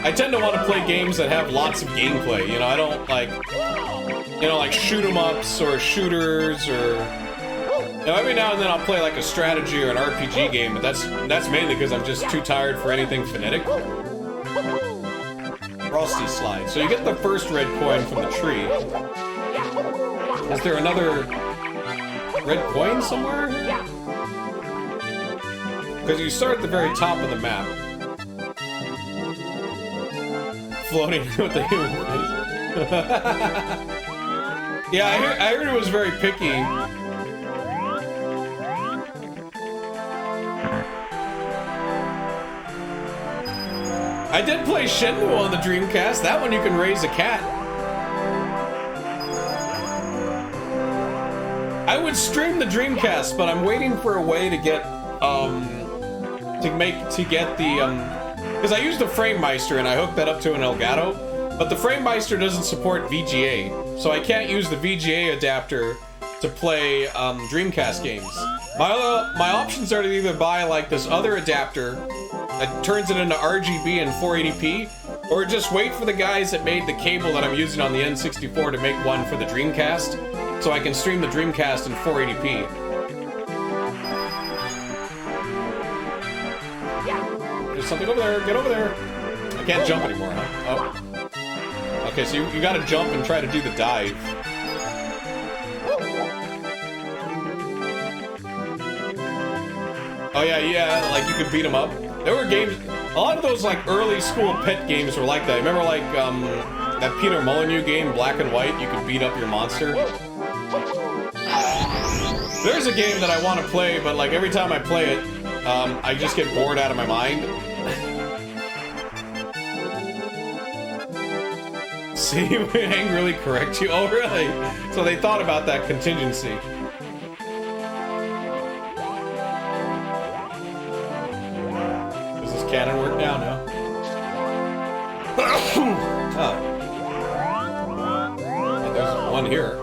I tend to want to play games that have lots of gameplay, you know, I don't like, you know, like shoot 'em ups or shooters or, you know, every now and then I'll play like a strategy or an RPG game, but that's mainly because I'm just too tired for anything phonetic. Frosty Slide. So you get the first red coin from the tree. Is there another red coin somewhere? Because you start at the very top of the map. Floating with the human face. Yeah, I heard it was very picky. I did play Shenmue on the Dreamcast. That one you can raise a cat. I would stream the Dreamcast, but I'm waiting for a way to get because I used the FrameMeister and I hooked that up to an Elgato, but the FrameMeister doesn't support VGA, so I can't use the VGA adapter to play Dreamcast games. My options are to either buy like this other adapter that turns it into RGB and 480p, or just wait for the guys that made the cable that I'm using on the N64 to make one for the Dreamcast, so I can stream the Dreamcast in 480p. There's something over there, get over there! I can't jump anymore, huh? Oh. Okay, so you gotta jump and try to do the dive. Oh yeah, like you could beat them up. There were games, a lot of those like early school pet games were like that. Remember like that Peter Molyneux game, Black and White, you could beat up your monster? There's a game that I want to play, but like every time I play it, I just get bored out of my mind. See, we angrily correct you. Oh, really? So they thought about that contingency. Does this cannon work now? No. Oh. Oh, there's one here.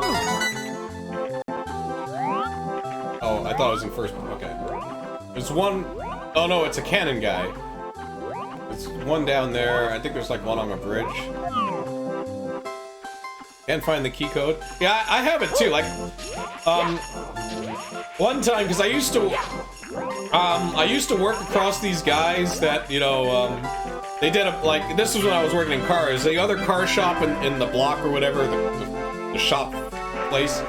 Oh, I thought it was in first. Okay. There's one. Oh no, it's a cannon guy. There's one down there. I think there's like one on a bridge. Can't find the key code. Yeah, I have it too. Like, one time, because I used to work across these guys that, you know, they did a, like, this was when I was working in cars. The other car shop in the block or whatever, the shop place,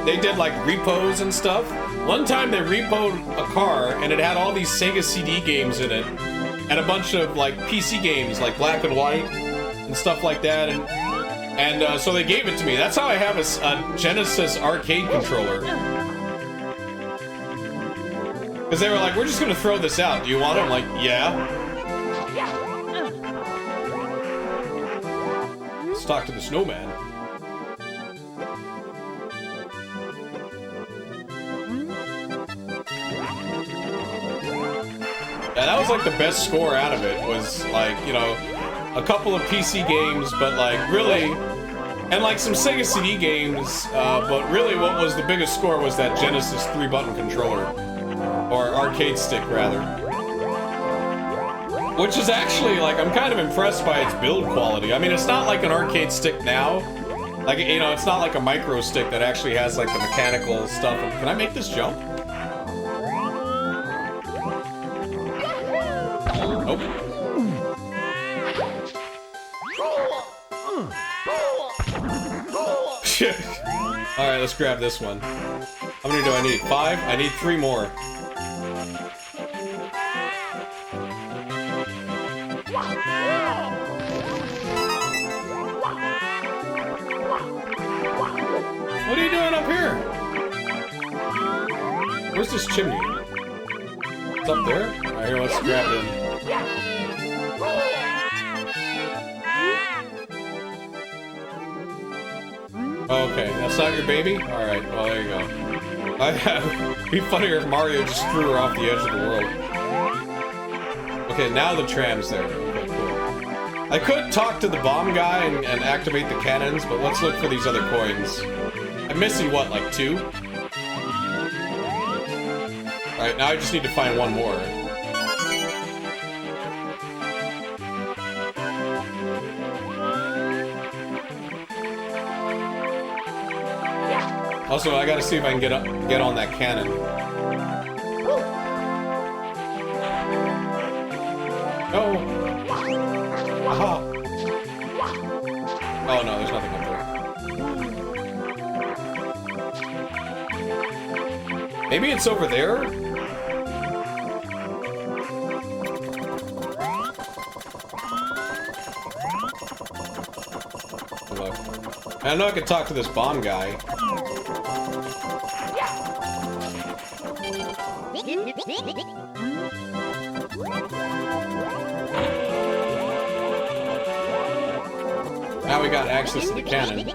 they did like repos and stuff. One time they repoed a car and it had all these Sega CD games in it and a bunch of like PC games like Black and White and stuff like that, and so they gave it to me. That's how I have a Genesis arcade controller. Because they were like, we're just gonna throw this out. Do you want it? I'm like, yeah. Let's talk to the snowman. Yeah, that was like the best score out of it, was like, you know, a couple of PC games, but like really, and like some Sega CD games, but really what was the biggest score was that Genesis 3-button controller, or arcade stick rather. Which is actually, like, I'm kind of impressed by its build quality. I mean, it's not like an arcade stick now. Like, you know, it's not like a micro stick that actually has like the mechanical stuff. Can I make this jump? Nope. Alright, let's grab this one. How many do I need? 5? I need 3 more. What are you doing up here? Where's this chimney? It's up there? Alright, here, let's grab it. Okay, that's not your baby? Alright, well, there you go. It'd be funnier if Mario just threw her off the edge of the world. Okay, now the tram's there. Okay, cool. I could talk to the bomb guy and activate the cannons, but let's look for these other coins. I'm missing, what, like 2? Alright, now I just need to find one more. Also, I gotta see if I can get on that cannon. No! Aha! Oh no, there's nothing up there. Maybe it's over there? Look. I know I could talk to this bomb guy. Now we got access to the cannon.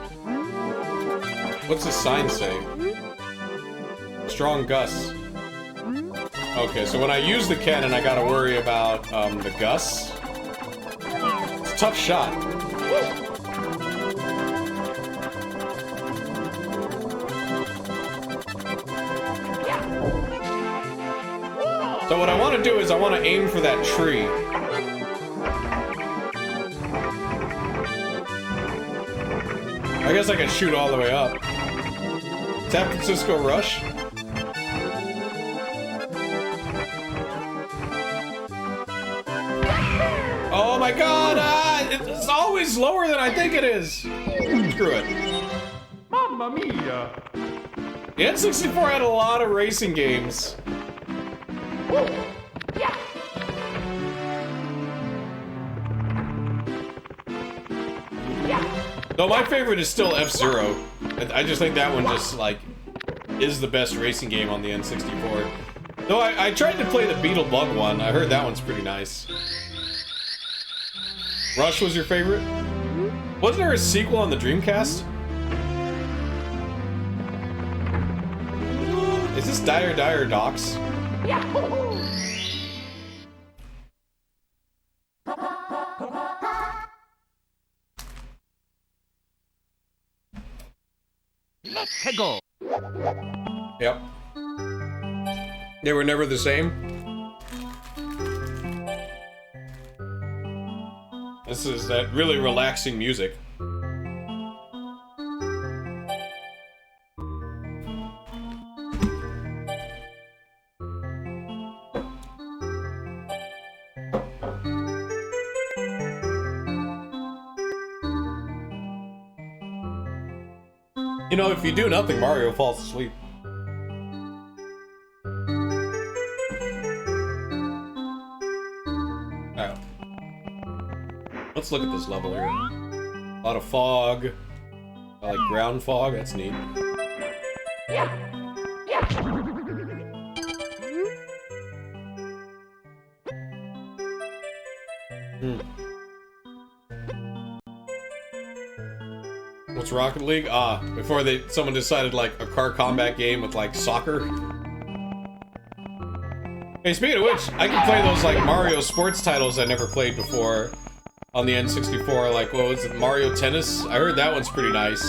What's the sign say? Strong gusts. Okay, so when I use the cannon, I gotta worry about the gusts. It's a tough shot. So what I want to do is I want to aim for that tree. I guess I can shoot all the way up. San Francisco Rush? Oh my god! It's always lower than I think it is! Screw it. Mamma mia! The N64 had a lot of racing games. No, my favorite is still F-Zero. I just think that one just, like, is the best racing game on the N64. Though I tried to play the Beetle Bug one. I heard that one's pretty nice. Rush was your favorite? Wasn't there a sequel on the Dreamcast? Is this Dire Dire Docks? Let's go. Yep. They were never the same. This is that really relaxing music. You know, if you do nothing, Mario falls asleep. Alright. Let's look at this level here. A lot of fog. I like ground fog, that's neat. What's Rocket League? Ah, before someone decided like a car combat game with like soccer. Hey, speaking of which, I can play those like Mario sports titles I never played before on the N64. Like, what was it, Mario Tennis? I heard that one's pretty nice.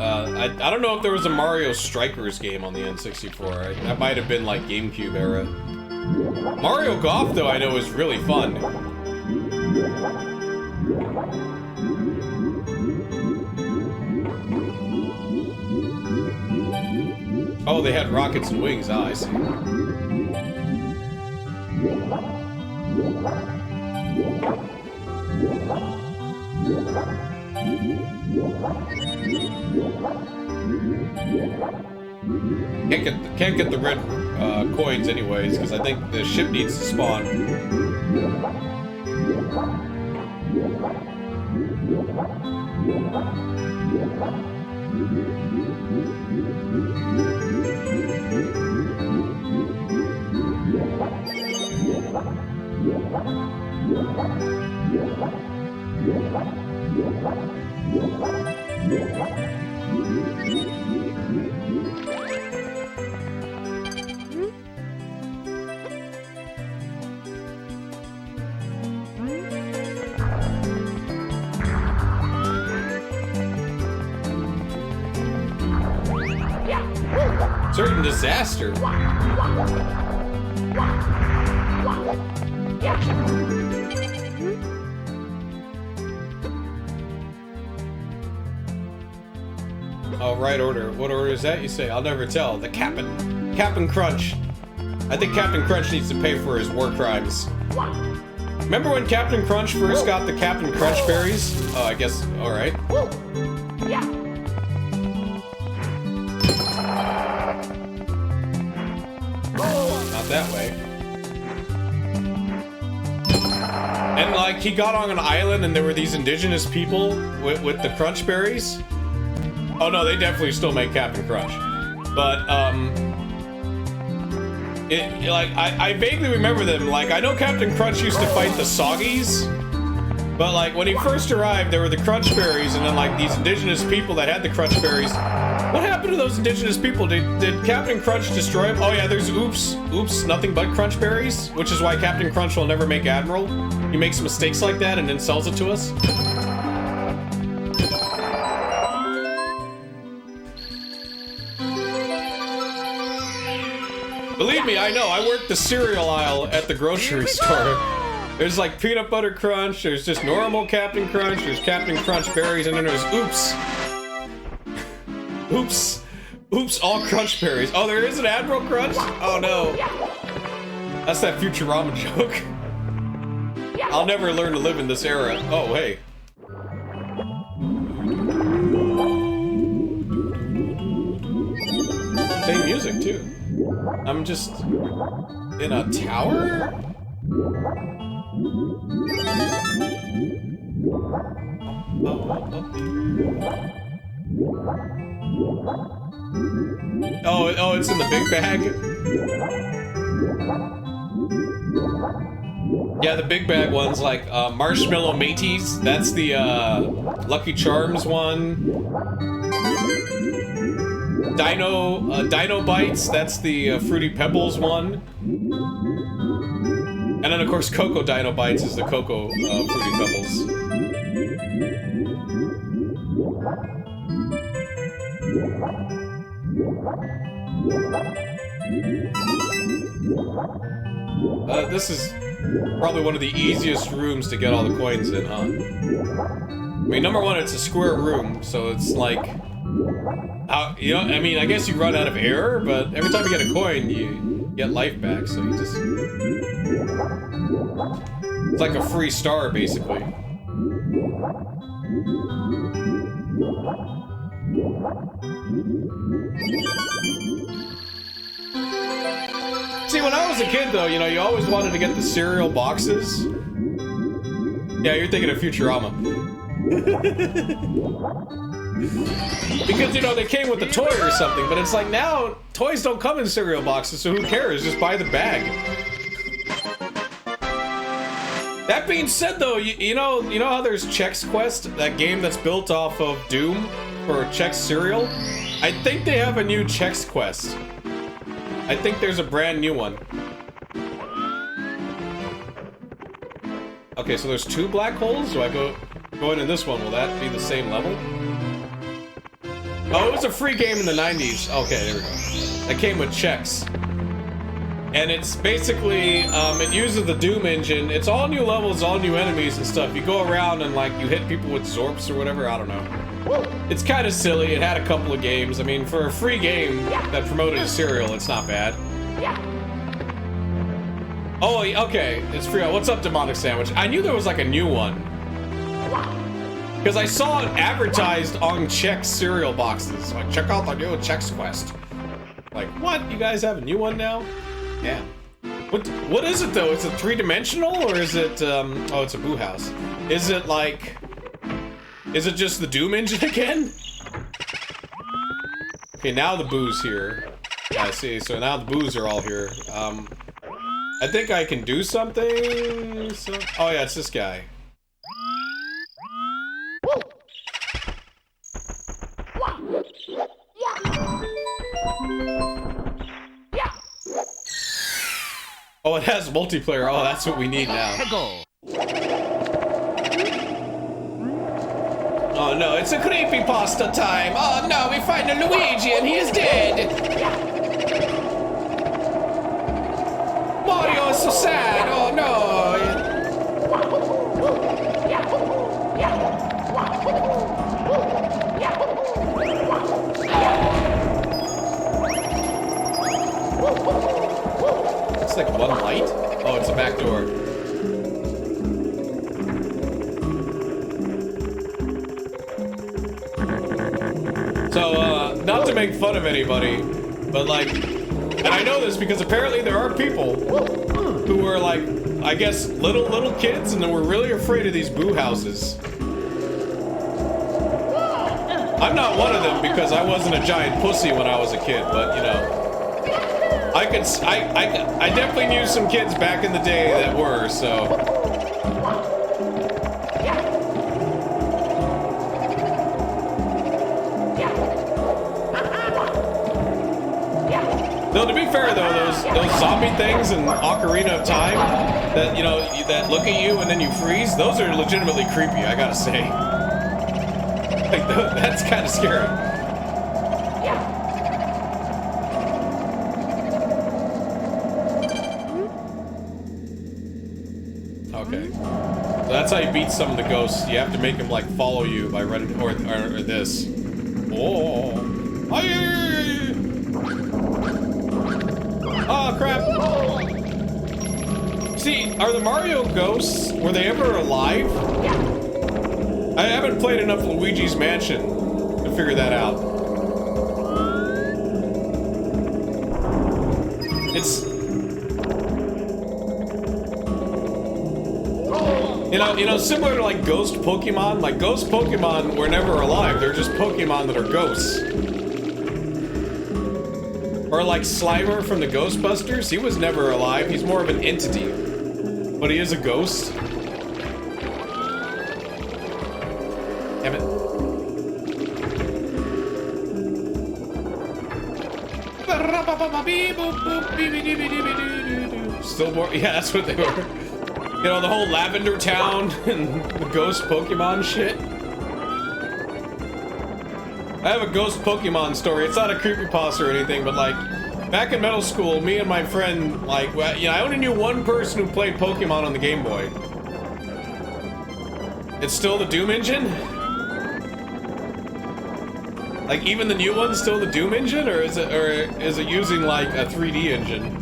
I don't know if there was a Mario Strikers game on the N64. That might have been like GameCube era. Mario Golf, though, I know is really fun. Oh, they had rockets and wings. Ah, I see. Can't get the red coins anyways, because I think the ship needs to spawn. Certain disaster. Oh, right order. What order is that, you say? I'll never tell. The Captain Crunch. I think Captain Crunch needs to pay for his war crimes. Remember when Captain Crunch first got the Captain Crunch berries? Oh, I guess, alright. Not that way. And like, he got on an island and there were these indigenous people with the Crunch berries. Oh no, they definitely still make Captain Crunch. But, I vaguely remember them. Like, I know Captain Crunch used to fight the Soggies, but like, when he first arrived, there were the Crunch berries, and then like, these indigenous people that had the Crunch berries. What happened to those indigenous people? Did Captain Crunch destroy them? Oh yeah, there's Oops, nothing but Crunch berries, which is why Captain Crunch will never make Admiral. He makes mistakes like that and then sells it to us. Believe me, I know. I work the cereal aisle at the grocery store. There's like peanut butter crunch, there's just normal Captain Crunch, there's Captain Crunch berries, and then there's Oops. Oops, all Crunch berries. Oh, there is an Admiral Crunch? Oh no. That's that Futurama joke. I'll never learn to live in this era. Oh, hey. Same music, too. I'm just in a tower? Oh, it's in the big bag? Yeah, the big bag ones like Marshmallow Mateys. That's the Lucky Charms one. Dino Bites. That's the Fruity Pebbles one. And then of course Cocoa Dino Bites is the Cocoa Fruity Pebbles. This is probably one of the easiest rooms to get all the coins in, huh? I mean, number one, it's a square room, so it's like... you know, I mean, I guess you run out of air, but every time you get a coin, you get life back, so you just... It's like a free star, basically. See, when I was a kid, though, you know, you always wanted to get the cereal boxes. Yeah, you're thinking of Futurama. Because, you know, they came with a toy or something, but it's like now, toys don't come in cereal boxes, so who cares? Just buy the bag. That being said, though, you know how there's Chex Quest, that game that's built off of Doom for Chex cereal? I think they have a new Chex Quest. I think there's a brand new one. Okay, so there's 2 black holes? Do I go into this one? Will that be the same level? Oh, it was a free game in the 90s. Okay, there we go. That came with Chex. And it's basically, it uses the Doom engine. It's all new levels, all new enemies and stuff. You go around and, like, you hit people with Zorps or whatever, I don't know. It's kind of silly. It had a couple of games. I mean, for a free game that promoted a cereal, it's not bad. Oh, okay. It's free. What's up, Demonic Sandwich? I knew there was, like, a new one. Because I saw it advertised on Chex cereal boxes. Like, check out the new Chex Quest. Like, what? You guys have a new one now? Yeah. What is it, though? Is it 3-dimensional, or is it, oh, it's a Boo House. Is it, like... Is it just the Doom engine again? Okay, now the Boos here. I see, so now the Boos are all here. I think I can do something... Oh yeah, it's this guy. Oh, it has multiplayer. Oh, that's what we need now. Oh no, it's a creepypasta time! Oh no, we find a Luigi and he is dead! Mario is so sad! Oh no! It's like one light? Oh, it's a back door. So, not to make fun of anybody, but like, and I know this because apparently there are people who were like, I guess, little kids and they were really afraid of these Boo houses. I'm not one of them because I wasn't a giant pussy when I was a kid, but you know, I definitely knew some kids back in the day that were, so. No, to be fair though, those zombie things in Ocarina of Time that, you know, that look at you and then you freeze, those are legitimately creepy, I gotta say. Like, that's kind of scary. Okay. So that's how you beat some of the ghosts. You have to make them, like, follow you by running, or this. Oh. Oh, crap. See, are the Mario ghosts, were they ever alive? I haven't played enough Luigi's Mansion to figure that out. It's... You know, similar to like ghost Pokemon, like ghost Pokemon were never alive, they're just Pokemon that are ghosts. Or like Slimer from the Ghostbusters, he was never alive, he's more of an entity. But he is a ghost. Damn it. Still more, yeah, that's what they were. You know, the whole Lavender Town and the ghost Pokemon shit. I have a ghost Pokemon story. It's not a creepypasta or anything, but like, back in middle school, me and my friend, like, you know, I only knew one person who played Pokemon on the Game Boy. It's still the Doom engine? Like, even the new one's still the Doom engine, or is it using like a 3D engine?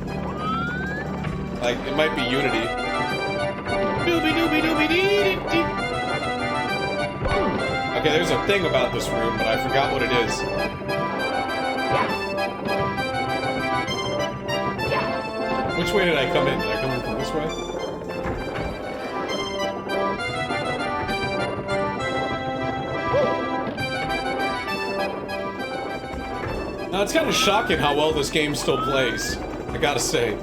Like, it might be Unity. Okay, there's a thing about this room, but I forgot what it is. Which way did I come in? Did I come in from this way? Now, it's kind of shocking how well this game still plays, I gotta say.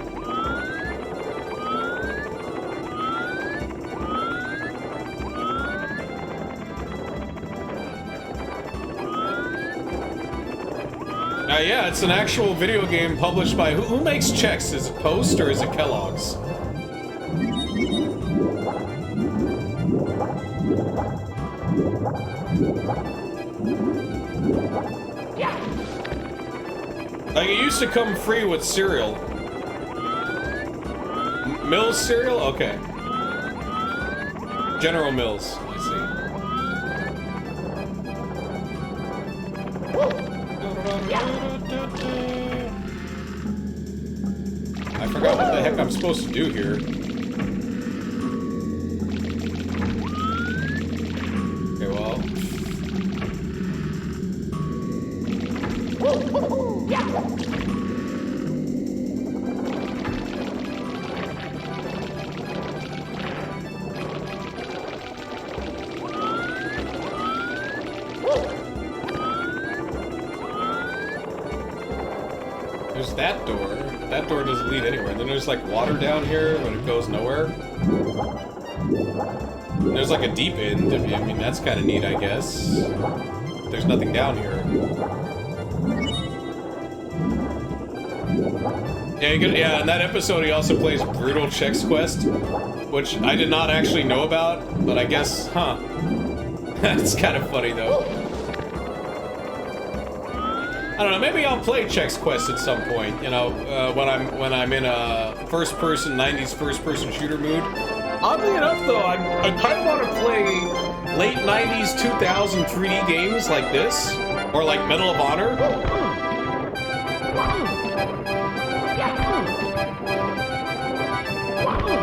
Yeah, it's an actual video game published by... Who makes Chex? Is it Post or is it Kellogg's? Like, it used to come free with cereal. Mills cereal? Okay. General Mills. I see. I forgot what the heck I'm supposed to do here. Okay, well. There's that door. That door doesn't lead anywhere. And then there's like water down here, but it goes nowhere. And there's like a deep end. I mean, that's kind of neat, I guess. There's nothing down here. Yeah, in that episode he also plays Brutal Chex Quest, which I did not actually know about, but I guess, huh. That's kind of funny though. I don't know, maybe I'll play Chex Quest at some point, you know, when I'm in a first-person, 90s first-person shooter mood. Oddly enough, though, I kind of want to play late 90s, 2000 3D games like this, or like Medal of Honor.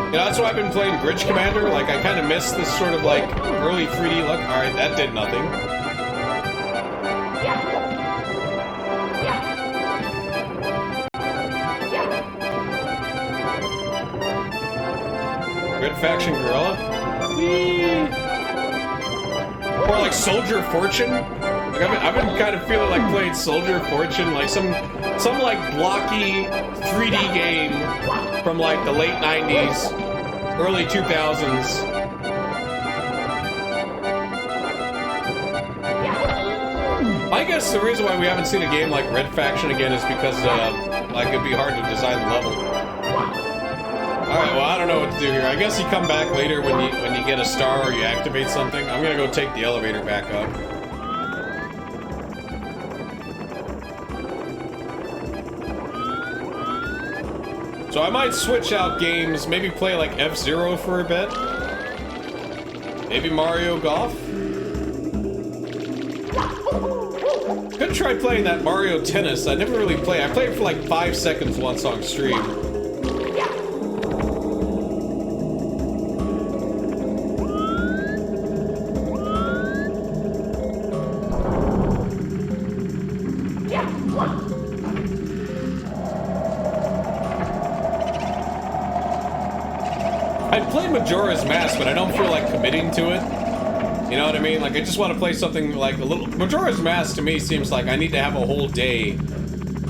You know, that's why I've been playing Bridge Commander. Like, I kind of miss this sort of like early 3D look. All right, that did nothing. Red Faction Gorilla? Whee! Or like Soldier Fortune? Like I've been kind of feeling like playing Soldier Fortune, like some like blocky 3D game from like the late 90s, early 2000s. I guess the reason why we haven't seen a game like Red Faction again is because like it'd be hard to design the level. Alright, well, I don't know what to do here. I guess you come back later when you get a star or you activate something. I'm gonna go take the elevator back up. So I might switch out games, maybe play like F-Zero for a bit. Maybe Mario Golf. Could try playing that Mario Tennis. I never really played. I played for like 5 seconds once on stream. I'd play Majora's Mask, but I don't feel like committing to it. You know what I mean? Like, I just want to play something like a little... Majora's Mask, to me, seems like I need to have a whole day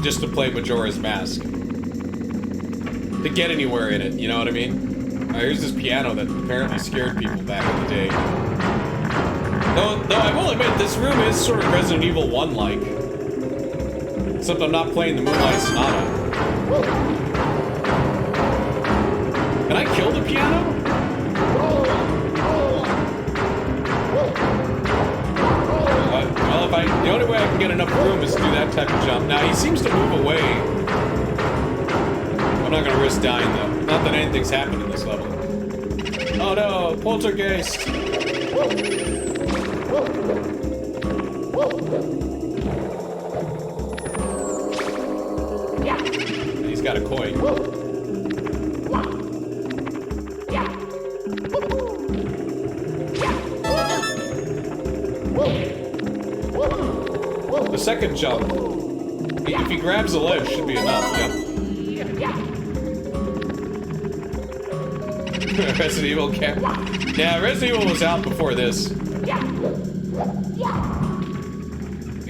just to play Majora's Mask. To get anywhere in it, you know what I mean? Here's this piano that apparently scared people back in the day. Though I will admit, this room is sort of Resident Evil 1-like. Except I'm not playing the Moonlight Sonata. Can I kill the piano? Well, the only way I can get enough room is to do that type of jump. Now, he seems to move away. I'm not gonna risk dying, though. Not that anything's happened in this level. Oh no, poltergeist! And he's got a coin. The second jump, if he grabs the ledge, should be enough. Yep. Resident Evil camp. Yeah, Resident Evil was out before this. Hey,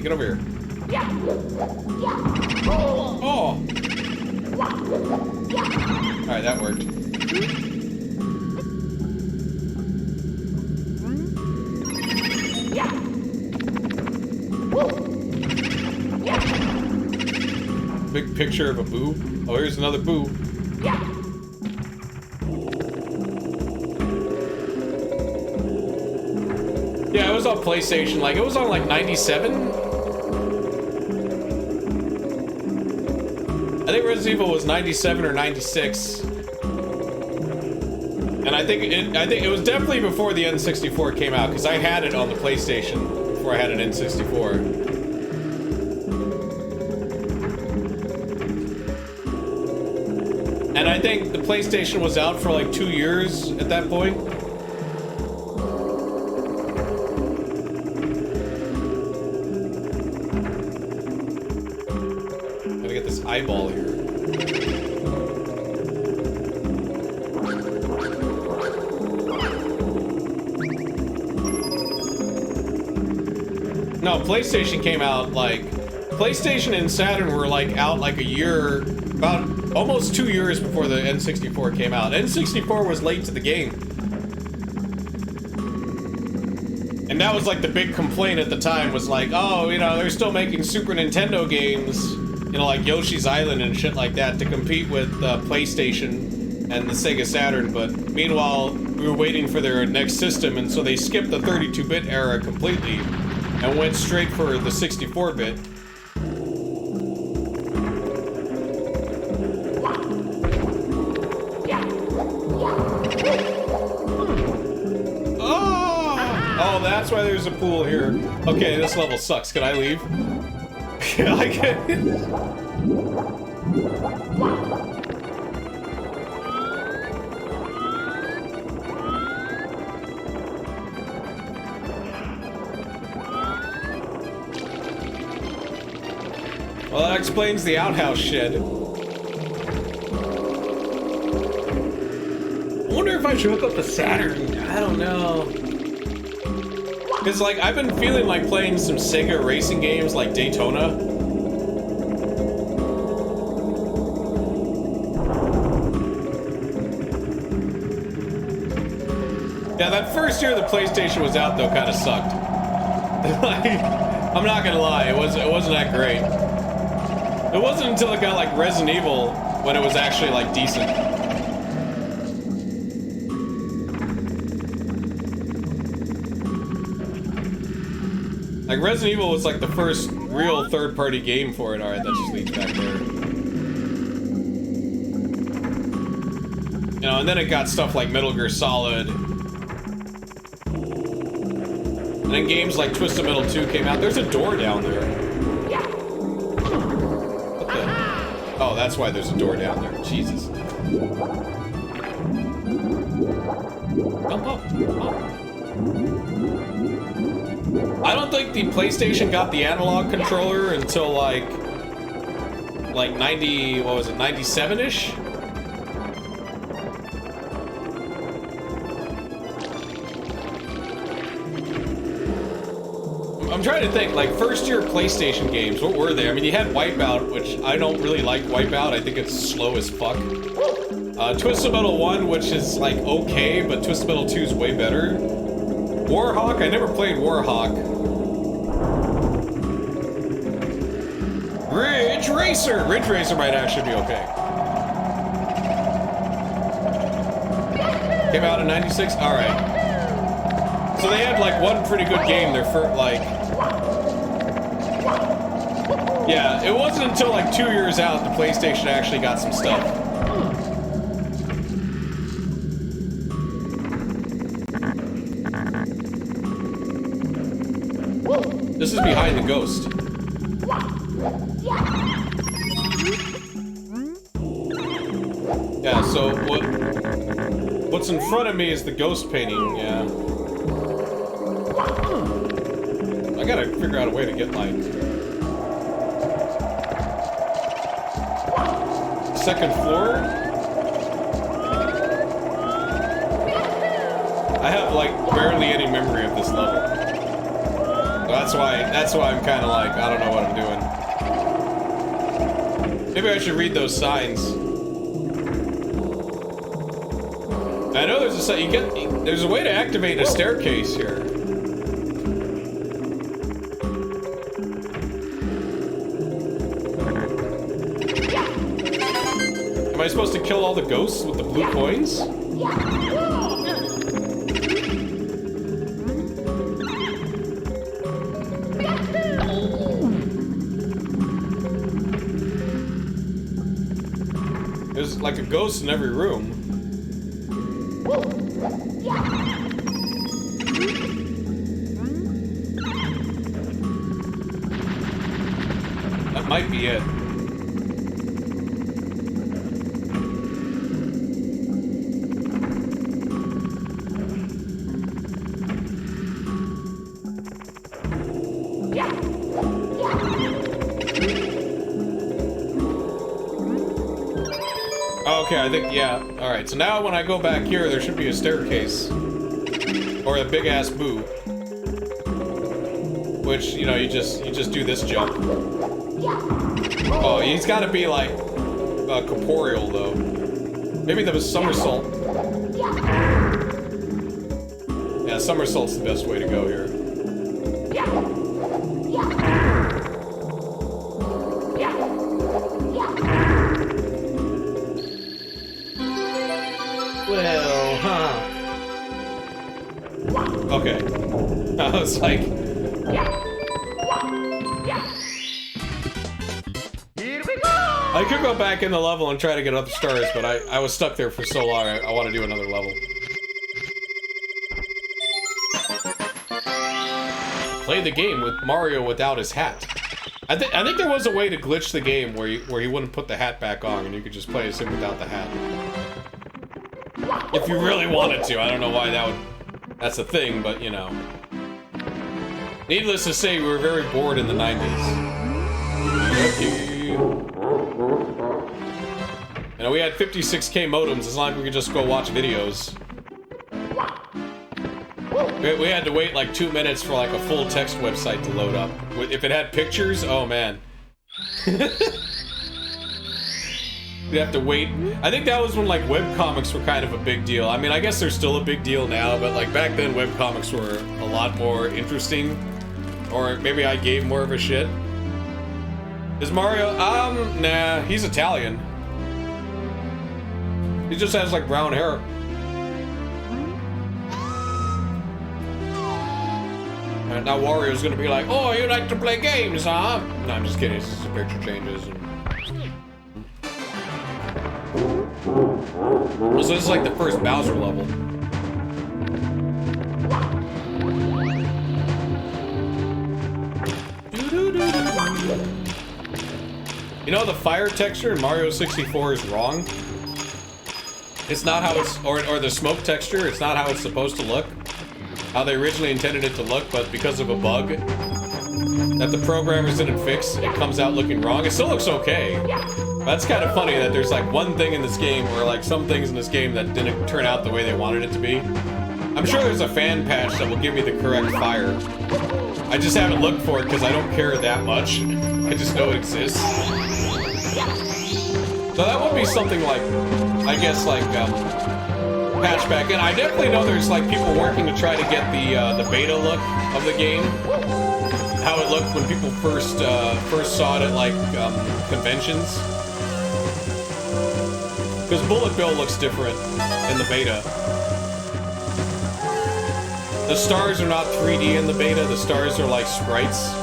get over here. Oh! Alright, that worked. Big picture of a boo. Oh, here's another boo. Yeah, it was on PlayStation. Like, it was on like 97. I think Resident Evil was 97 or 96. And I think it was definitely before the N64 came out, because I had it on the PlayStation before I had an N64. And I think the PlayStation was out for like 2 years at that point. Gotta get this eyeball here. No, PlayStation came out like... PlayStation and Saturn were like out like a year... About almost 2 years before the N64 came out. N64 was late to the game. And that was like the big complaint at the time, was like, oh, you know, they're still making Super Nintendo games, you know, like Yoshi's Island and shit like that, to compete with PlayStation and the Sega Saturn. But meanwhile, we were waiting for their next system, and so they skipped the 32-bit era completely and went straight for the 64-bit. That's why there's a pool here. Okay, this level sucks. Can I leave? I can. Well, that explains the outhouse shed. I wonder if I should hook up the Saturn. I don't know. Because, like, I've been feeling like playing some Sega racing games like Daytona. Yeah, that first year the PlayStation was out, though, kind of sucked. Like, I'm not gonna lie, it wasn't that great. It wasn't until it got, like, Resident Evil when it was actually, like, decent. Like, Resident Evil was like the first real third-party game for it. Alright, that just leads back there. You know, and then it got stuff like Metal Gear Solid. And then games like Twisted Metal 2 came out. There's a door down there. What the? Oh, that's why there's a door down there. Jesus. Jump up. I don't think the PlayStation got the analog controller until like 90, what was it, 97-ish? I'm trying to think, like, first year PlayStation games, what were they? I mean, you had Wipeout, which I don't really like Wipeout. I think it's slow as fuck. Twisted Metal 1, which is like okay, but Twisted Metal 2 is way better. Warhawk, I never played Warhawk. Ridge Racer! Ridge Racer might actually be okay. Came out in 96? Alright. So they had like one pretty good game there for like... Yeah, it wasn't until like 2 years out the PlayStation actually got some stuff. This is behind the ghost. Yeah, so what's in front of me is the ghost painting, yeah. I gotta figure out a way to get like second floor. I have like barely any memory of this level. So that's why I'm kind of like, I don't know what I'm doing. Maybe I should read those signs. I know there's a way to activate a staircase here. Am I supposed to kill all the ghosts with the blue coins? There's like a ghost in every room. That might be it. Okay, I think, yeah. Alright, so now when I go back here, there should be a staircase. Or a big-ass boo. Which, you know, you just do this jump. Oh, he's gotta be, like, corporeal, though. Maybe the somersault. Yeah, somersault's the best way to go here. Well, huh. Okay. I was like... Here we go! I could go back in the level and try to get other stars, but I was stuck there for so long, I want to do another level. Play the game with Mario without his hat. I think there was a way to glitch the game where he wouldn't put the hat back on and you could just play as him without the hat. If you really wanted to, I don't know why that's a thing, but you know. Needless to say, we were very bored in the 90s. You know, we had 56k modems, it's not like we could just go watch videos. We had to wait like 2 minutes for like a full text website to load up. If it had pictures, oh man. We'd have to wait. I think that was when like webcomics were kind of a big deal. I mean, I guess they're still a big deal now, but like back then webcomics were a lot more interesting. Or maybe I gave more of a shit. Is Mario? Nah, he's Italian. He just has like brown hair. And now Wario's gonna be like, oh, you like to play games, huh? No, I'm just kidding, it's just the picture changes. So this is like the first Bowser level. You know, the fire texture in Mario 64 is wrong. It's not how it's, or the smoke texture, it's not how it's supposed to look. How they originally intended it to look, but because of a bug that the programmers didn't fix, it comes out looking wrong. It still looks okay. That's kind of funny that there's like one thing in this game, or like some things in this game that didn't turn out the way they wanted it to be. I'm sure there's a fan patch that will give me the correct fire. I just haven't looked for it because I don't care that much. I just know it exists. So that would be something like I guess, like, patch back in. I definitely know there's, like, people working to try to get the beta look of the game. How it looked when people first saw it at, like, conventions. Because Bullet Bill looks different in the beta. The stars are not 3D in the beta, the stars are like sprites.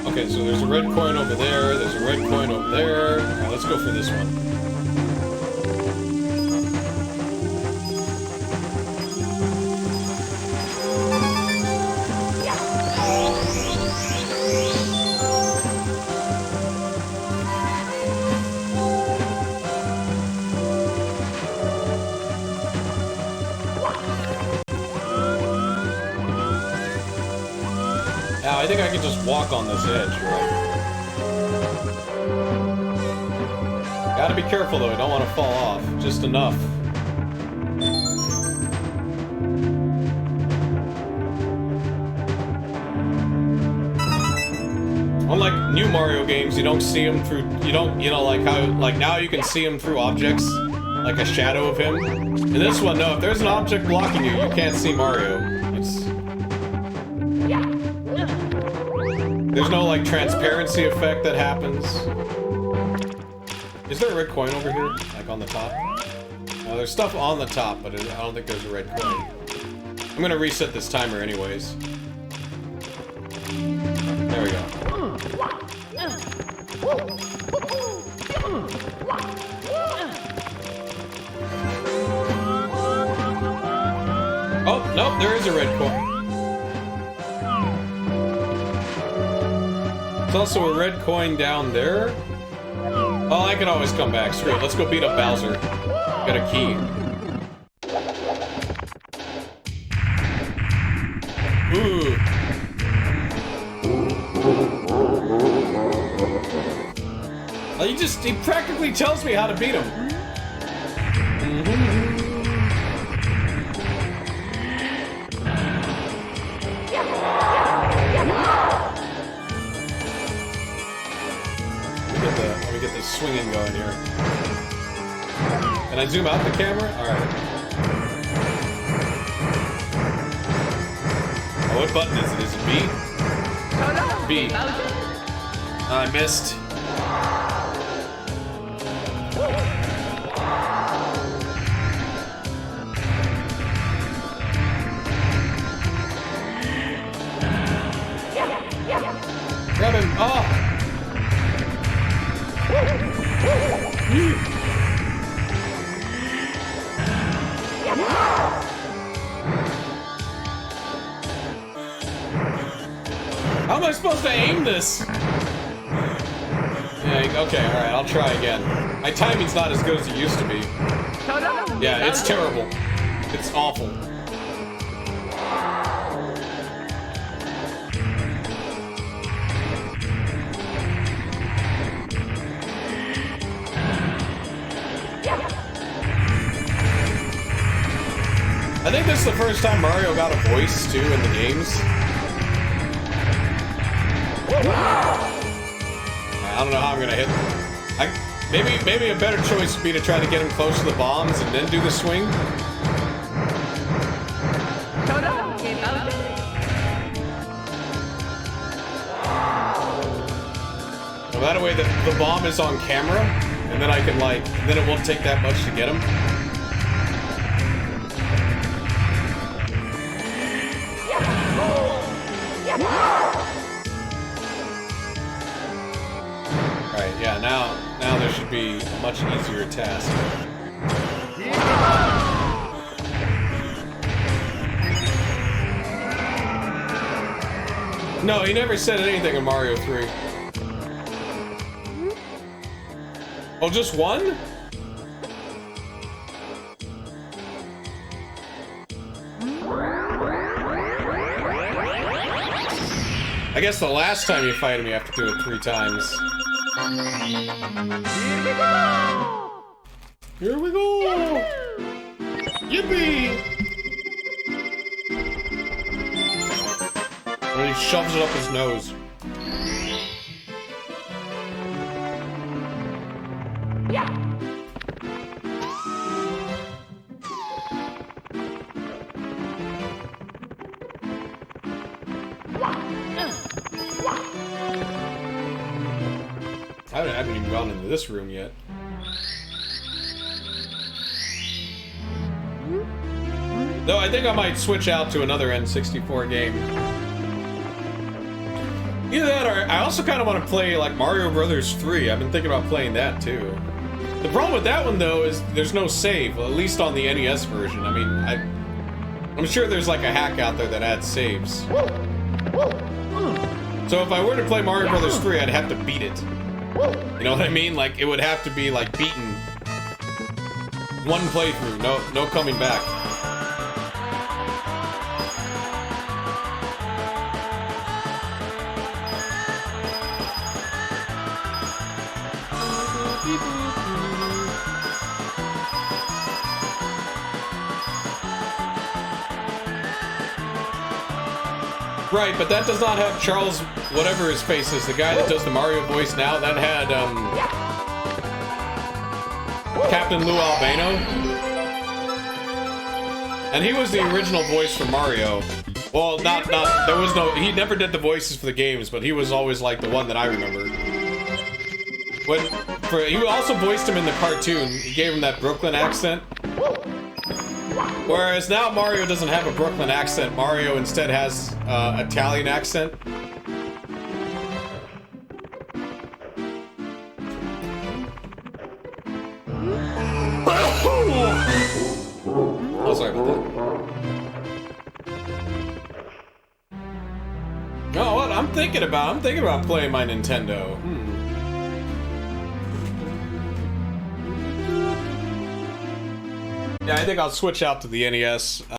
Okay, so there's a red coin over there, there's a red coin over there. Alright, let's go for this one. Now, I think I can just walk on this edge, right? Gotta be careful though, I don't want to fall off. Just enough. Unlike new Mario games, you don't see him through, you know, like how, like now you can see him through objects, like a shadow of him. In this one, no, if there's an object blocking you, you can't see Mario. There's no, like, transparency effect that happens. Is there a red coin over here? Like, on the top? No, there's stuff on the top, but I don't think there's a red coin. I'm gonna reset this timer anyways. There we go. Oh, nope, there is a red coin. There's also a red coin down there. Oh, I can always come back. Screw it. Let's go beat up Bowser. Got a key. Ooh. Well, he practically tells me how to beat him. Let me get this swinging going here. Can I zoom out the camera? Alright. Oh, what button is it? Is it B? B. I missed. Grab him! Oh! How am I supposed to aim this? Yeah, okay, alright, I'll try again. My timing's not as good as it used to be. Yeah, it's terrible. It's awful. I think this is the first time Mario got a voice, too, in the games. I don't know how I'm gonna hit him. Maybe a better choice would be to try to get him close to the bombs and then do the swing. Well, that way the bomb is on camera, and then I can, like, then it won't take that much to get him. Alright, yeah, now there should be a much easier task. No, he never said anything in Mario 3. Oh, just one? I guess the last time you fight him, you have to do it 3 times. Here we go! Yippee! And he shoves it up his nose. I haven't even gone into this room yet. No, I think I might switch out to another N64 game. Either that or I also kind of want to play like Mario Brothers 3. I've been thinking about playing that too. The problem with that one though is there's no save, at least on the NES version. I mean, I'm sure there's like a hack out there that adds saves. So if I were to play Mario Brothers 3, I'd have to beat it. You know what I mean? Like, it would have to be, like, beaten. One playthrough. No coming back. Right, but that does not have Charles, whatever his face is, the guy that does the Mario voice now. That had, Captain Lou Albano. And he was the original voice for Mario. Well, there was no, he never did the voices for the games, but he was always, like, the one that I remember. He also voiced him in the cartoon. He gave him that Brooklyn accent. Whereas now Mario doesn't have a Brooklyn accent. Mario instead has Italian accent. Oh, sorry about that. Oh, what I'm thinking about playing my Nintendo. Yeah, I think I'll switch out to the NES.